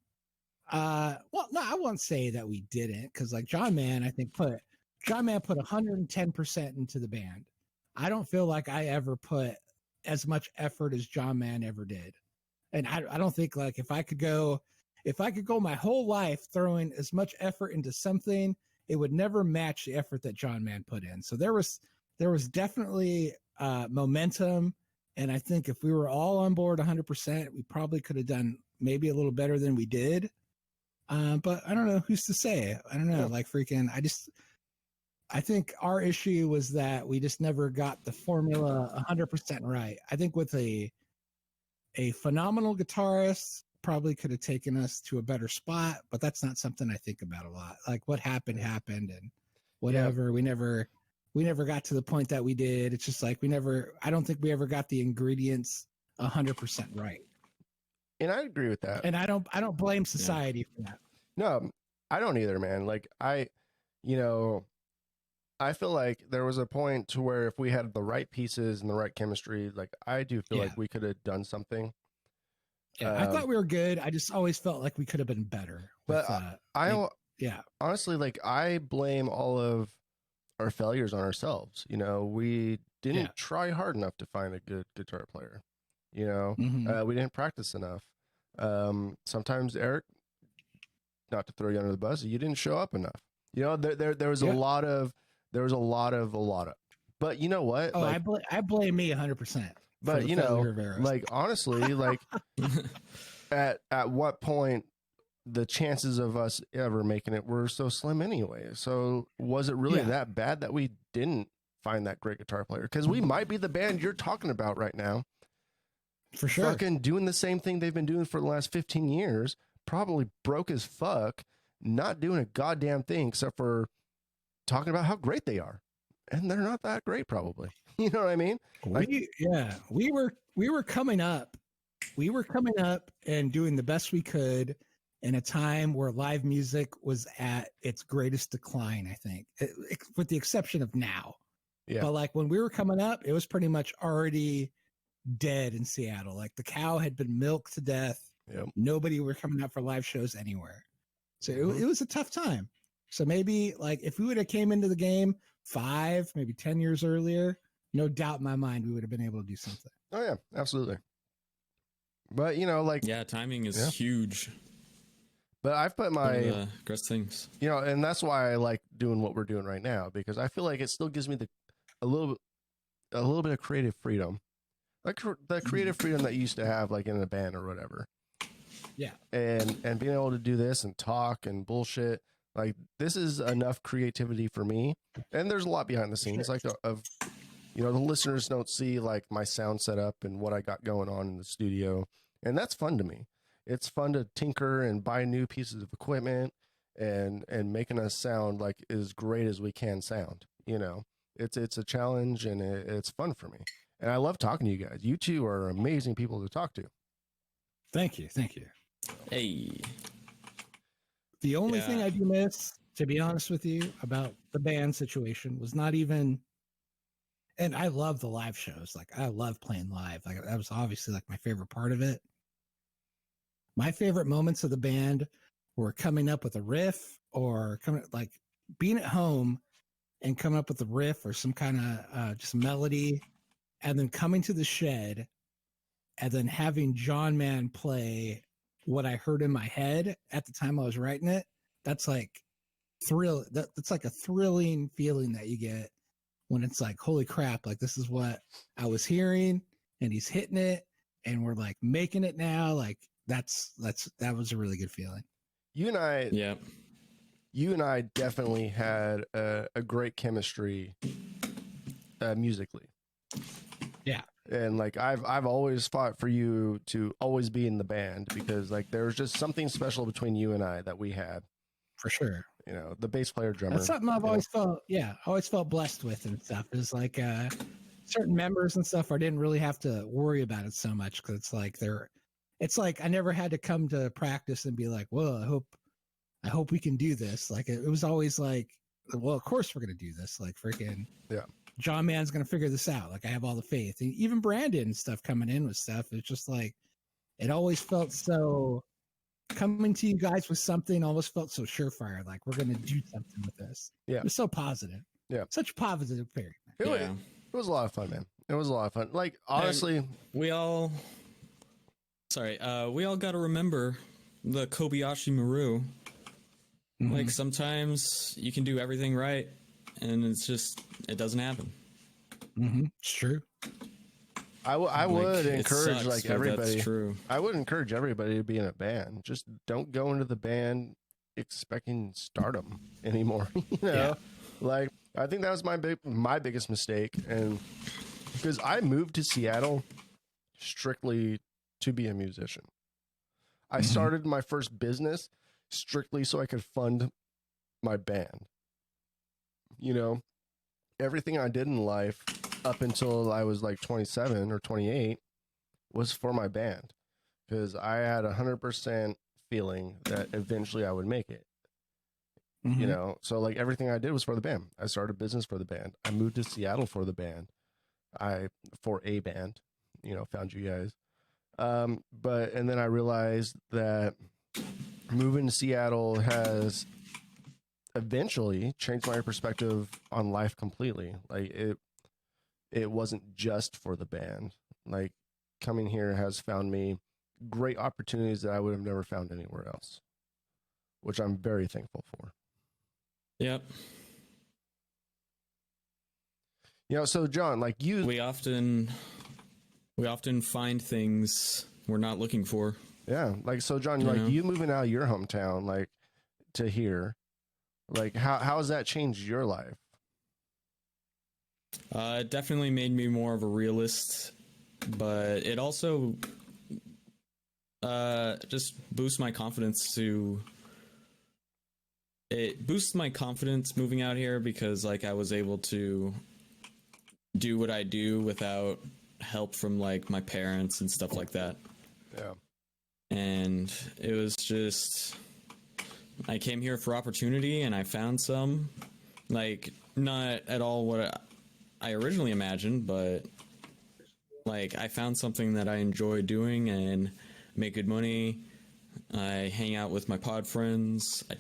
well, no, I won't say that we didn't, because like John Man put 110% into the band. I don't feel like I ever put as much effort as John Man ever did. And I don't think like if I could go my whole life throwing as much effort into something, it would never match the effort that John Man put in. So there was definitely momentum. And I think if we were all on board 100%, we probably could have done maybe a little better than we did. But I don't know, who's to say? I don't know. Like freaking, I think our issue was that we just never got the formula 100% right. I think with a phenomenal guitarist probably could have taken us to a better spot, but that's not something I think about a lot. Like what happened, and whatever. Yeah. We never got to the point that we did. It's just like I don't think we ever got the ingredients 100% right. And I agree with that. And I don't blame society for that. No, I don't either, man. Like you know, I feel like there was a point to where if we had the right pieces and the right chemistry, like I do feel like we could have done something. Yeah, I thought we were good. I just always felt like we could have been better. But yeah, honestly, like I blame all of our failures on ourselves. You know, we didn't try hard enough to find a good guitar player. You know, we didn't practice enough. Sometimes Eric, not to throw you under the bus, you didn't show up enough. You know, there was a lot of, but you know what? Oh, like, I blame me 100%. But you know, like honestly, like at what point the chances of us ever making it were so slim anyway. So was it really that bad that we didn't find that great guitar player? Because we might be the band you're talking about right now. For sure. Fucking doing the same thing they've been doing for the last 15 years, probably broke as fuck, not doing a goddamn thing except for talking about how great they are. And they're not that great, probably. You know what I mean? We were coming up. We were coming up and doing the best we could in a time where live music was at its greatest decline, I think, with the exception of now. Yeah. But like when we were coming up, it was pretty much already dead in Seattle. Like the cow had been milked to death. Yep. Nobody were coming out for live shows anywhere. So it was a tough time. So maybe like if we would have came into the game 5, maybe 10 years earlier, no doubt in my mind, we would have been able to do something. Oh yeah, absolutely. But you know, like timing is huge. But I've put my great things. You know, and that's why I like doing what we're doing right now, because I feel like it still gives me a little bit of creative freedom, like the creative freedom that you used to have, like in a band or whatever. Yeah, and being able to do this and talk and bullshit, like this is enough creativity for me. And there's a lot behind the scenes, like of you know, the listeners don't see like my sound setup and what I got going on in the studio, and that's fun to me. It's fun to tinker and buy new pieces of equipment and making us sound like as great as we can sound. You know, it's a challenge and it's fun for me. And I love talking to you guys. You two are amazing people to talk to. Thank you. Hey. The only thing I do miss, to be honest with you, about the band situation was not even, and I love the live shows. Like I love playing live. Like that was obviously like my favorite part of it. My favorite moments of the band were coming up with a riff or like being at home and coming up with a riff or some kind of just melody, and then coming to the shed and then having John Man play what I heard in my head at the time I was writing it. That's like that's like a thrilling feeling that you get when it's like, holy crap, like this is what I was hearing and he's hitting it and we're like making it now. Like that was a really good feeling. You and I definitely had a great chemistry musically. Yeah. And like I've always fought for you to always be in the band, because like there was just something special between you and I that we had. For sure. You know, the bass player drummer. That's something I've always felt. Yeah, always felt blessed with and stuff. Is like certain members and stuff. I didn't really have to worry about it so much because it's like it's like I never had to come to practice and be like, well, I hope we can do this. Like it was always like, well, of course we're gonna do this. Like freaking John Man's gonna figure this out. Like I have all the faith. And even Brandon and stuff coming in with stuff. It's just like it always felt so. Coming to you guys with something almost felt so surefire. Like we're gonna do something with this. Yeah, it was so positive. Yeah, such a positive period. It was a lot of fun, man. It was a lot of fun. Like honestly, and we all got to remember the Kobayashi Maru. Mm-hmm. Like sometimes you can do everything right, and it doesn't happen. Mm-hmm. It's true. I would encourage sucks, everybody. That's true. I would encourage everybody to be in a band. Just don't go into the band expecting stardom anymore. You know, like I think that was my biggest mistake, and because I moved to Seattle strictly to be a musician. I started my first business strictly so I could fund my band. You know, everything I did in life up until I was like 27 or 28 was for my band, because I had 100% feeling that eventually I would make it. you know, so like everything I did was for the band. I started a business for the band. I moved to Seattle for the band. For a band, you know, found you guys. And then I realized that moving to Seattle has eventually changed my perspective on life completely. Like it wasn't just for the band. Like coming here has found me great opportunities that I would have never found anywhere else, which I'm very thankful for. Yep. You know, so John, like We often find things we're not looking for. yeah, like so John, like you moving out of your hometown, like to here, like how has that changed your life? It definitely made me more of a realist, but it also just boosts my confidence it boosts my confidence moving out here because like I was able to do what I do without help from like my parents and stuff like that. Yeah. And it was just, I came here for opportunity and I found some, like not at all what I originally imagined, but like I found something that I enjoy doing and make good money. I hang out with my pod friends, I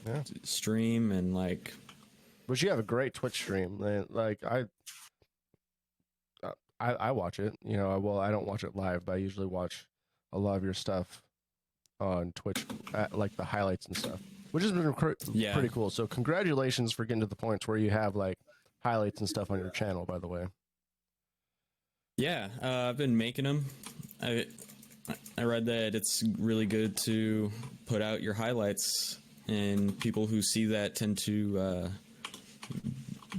stream and like. But you have a great Twitch stream. Like I watch it, you know, well, I don't watch it live, but I usually watch a lot of your stuff on Twitch, like the highlights and stuff, which has been pretty cool. So congratulations for getting to the point where you have like highlights and stuff on your channel, by the way. Yeah, I've been making them. I read that it's really good to put out your highlights, and people who see that tend to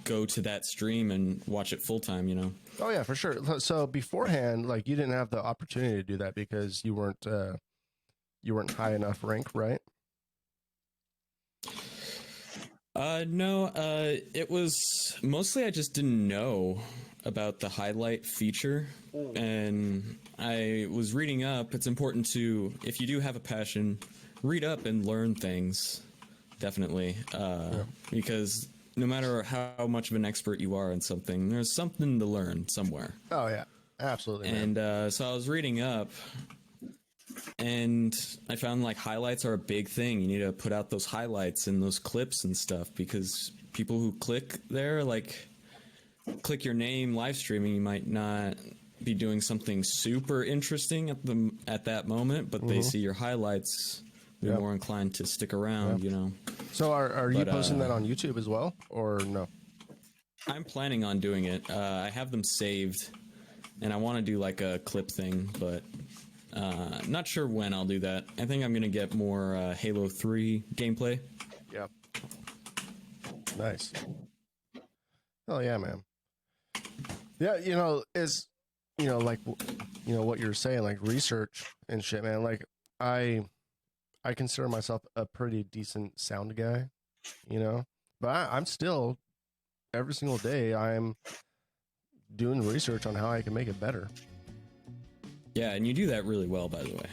go to that stream and watch it full time, you know? Oh yeah, for sure. So beforehand, like you didn't have the opportunity to do that because you weren't high enough rank, right? No, it was mostly I just didn't know about the highlight feature, and I was reading up. It's important to, if you do have a passion, read up and learn things, definitely, because no matter how much of an expert you are in something, there's something to learn somewhere. Oh yeah, absolutely. And so I was reading up, and I found like highlights are a big thing. You need to put out those highlights and those clips and stuff, because people who click there, like click your name live streaming, you might not be doing something super interesting at that moment, but they see your highlights, they're more inclined to stick around, you know. So are you posting that on YouTube as well, or no? I'm planning on doing it. I have them saved, and I want to do like a clip thing, but not sure when I'll do that. I think I'm going to get more Halo 3 gameplay. Yeah. Nice. Oh yeah, man. Yeah, you know, is, you know, like, you know, what you're saying, like research and shit, man. Like I consider myself a pretty decent sound guy, you know, but I'm still, every single day, I'm doing research on how I can make it better. Yeah, and you do that really well, by the way.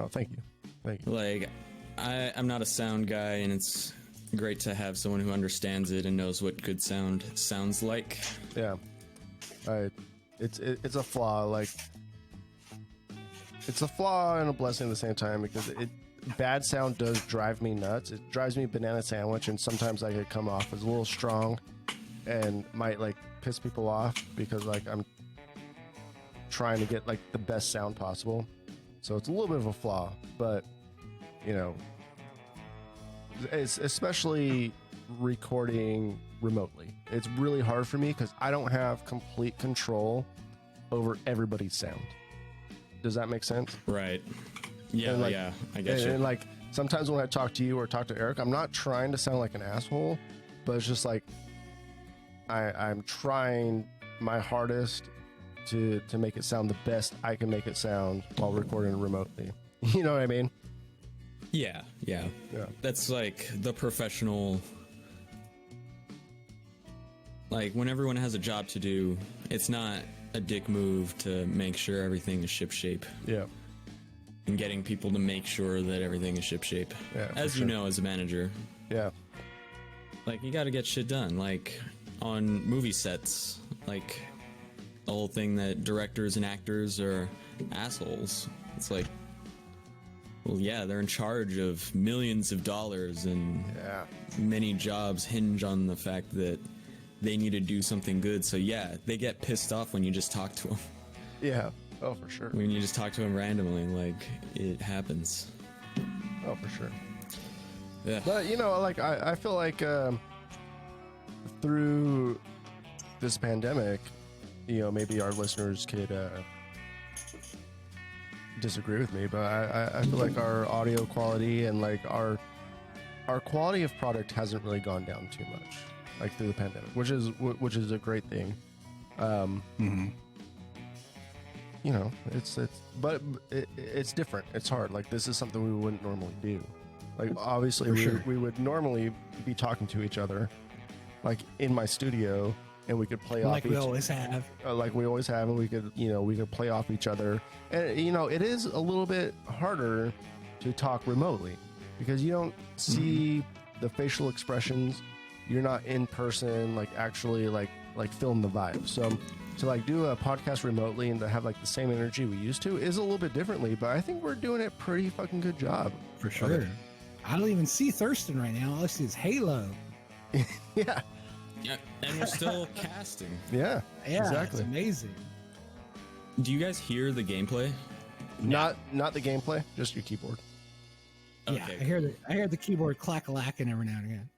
Oh, thank you. Thank you. Like, I'm not a sound guy, and it's great to have someone who understands it and knows what good sound sounds like. Yeah. It's a flaw, like, it's a flaw and a blessing at the same time, because bad sound does drive me nuts. It drives me banana sandwich, and sometimes I could come off as a little strong and might like piss people off because like I'm trying to get like the best sound possible. So it's a little bit of a flaw, but you know, it's especially recording remotely. It's really hard for me because I don't have complete control over everybody's sound. Does that make sense? Right. Yeah, like, yeah, I get you. And like sometimes when I talk to you or talk to Eric, I'm not trying to sound like an asshole, but it's just like I'm trying my hardest to make it sound the best I can make it sound while recording remotely. You know what I mean? Yeah. That's like the professional. Like when everyone has a job to do, it's not a dick move to make sure everything is shipshape. Yeah. And getting people to make sure that everything is shipshape. Yeah. As you know, as a manager. Yeah. Like, you got to get shit done. Like, on movie sets, like, the whole thing that directors and actors are assholes. It's like, well, yeah, they're in charge of millions of dollars, and Yeah. many jobs hinge on the fact that they need to do something good. So, yeah, they get pissed off when you just talk to them. Yeah. Oh, for sure. When you just talk to them randomly, like, it happens. Oh, for sure. Yeah. But you know, like I feel like through this pandemic, you know, maybe our listeners could disagree with me, but I feel like our audio quality and like our quality of product hasn't really gone down too much, like through the pandemic, which is a great thing. You know, but it's different. It's hard. Like, this is something we wouldn't normally do. Like, obviously, we would normally be talking to each other, like in my studio, and we could play off Like we always have. like we always have, and we could play off each other. And you know, it is a little bit harder to talk remotely because you don't see the facial expressions. You're not in person, like actually like film the vibe. So to like do a podcast remotely and to have like the same energy we used to is a little bit differently, but I think we're doing a pretty fucking good job. For sure. I don't even see Thurston right now. All I see is Halo. Yeah. Yeah, and we're still casting. Yeah. Yeah, Exactly. it's amazing. Do you guys hear the gameplay? Not the gameplay, just your keyboard. Yeah, Okay, I hear the keyboard clack-a-lacking every now and again.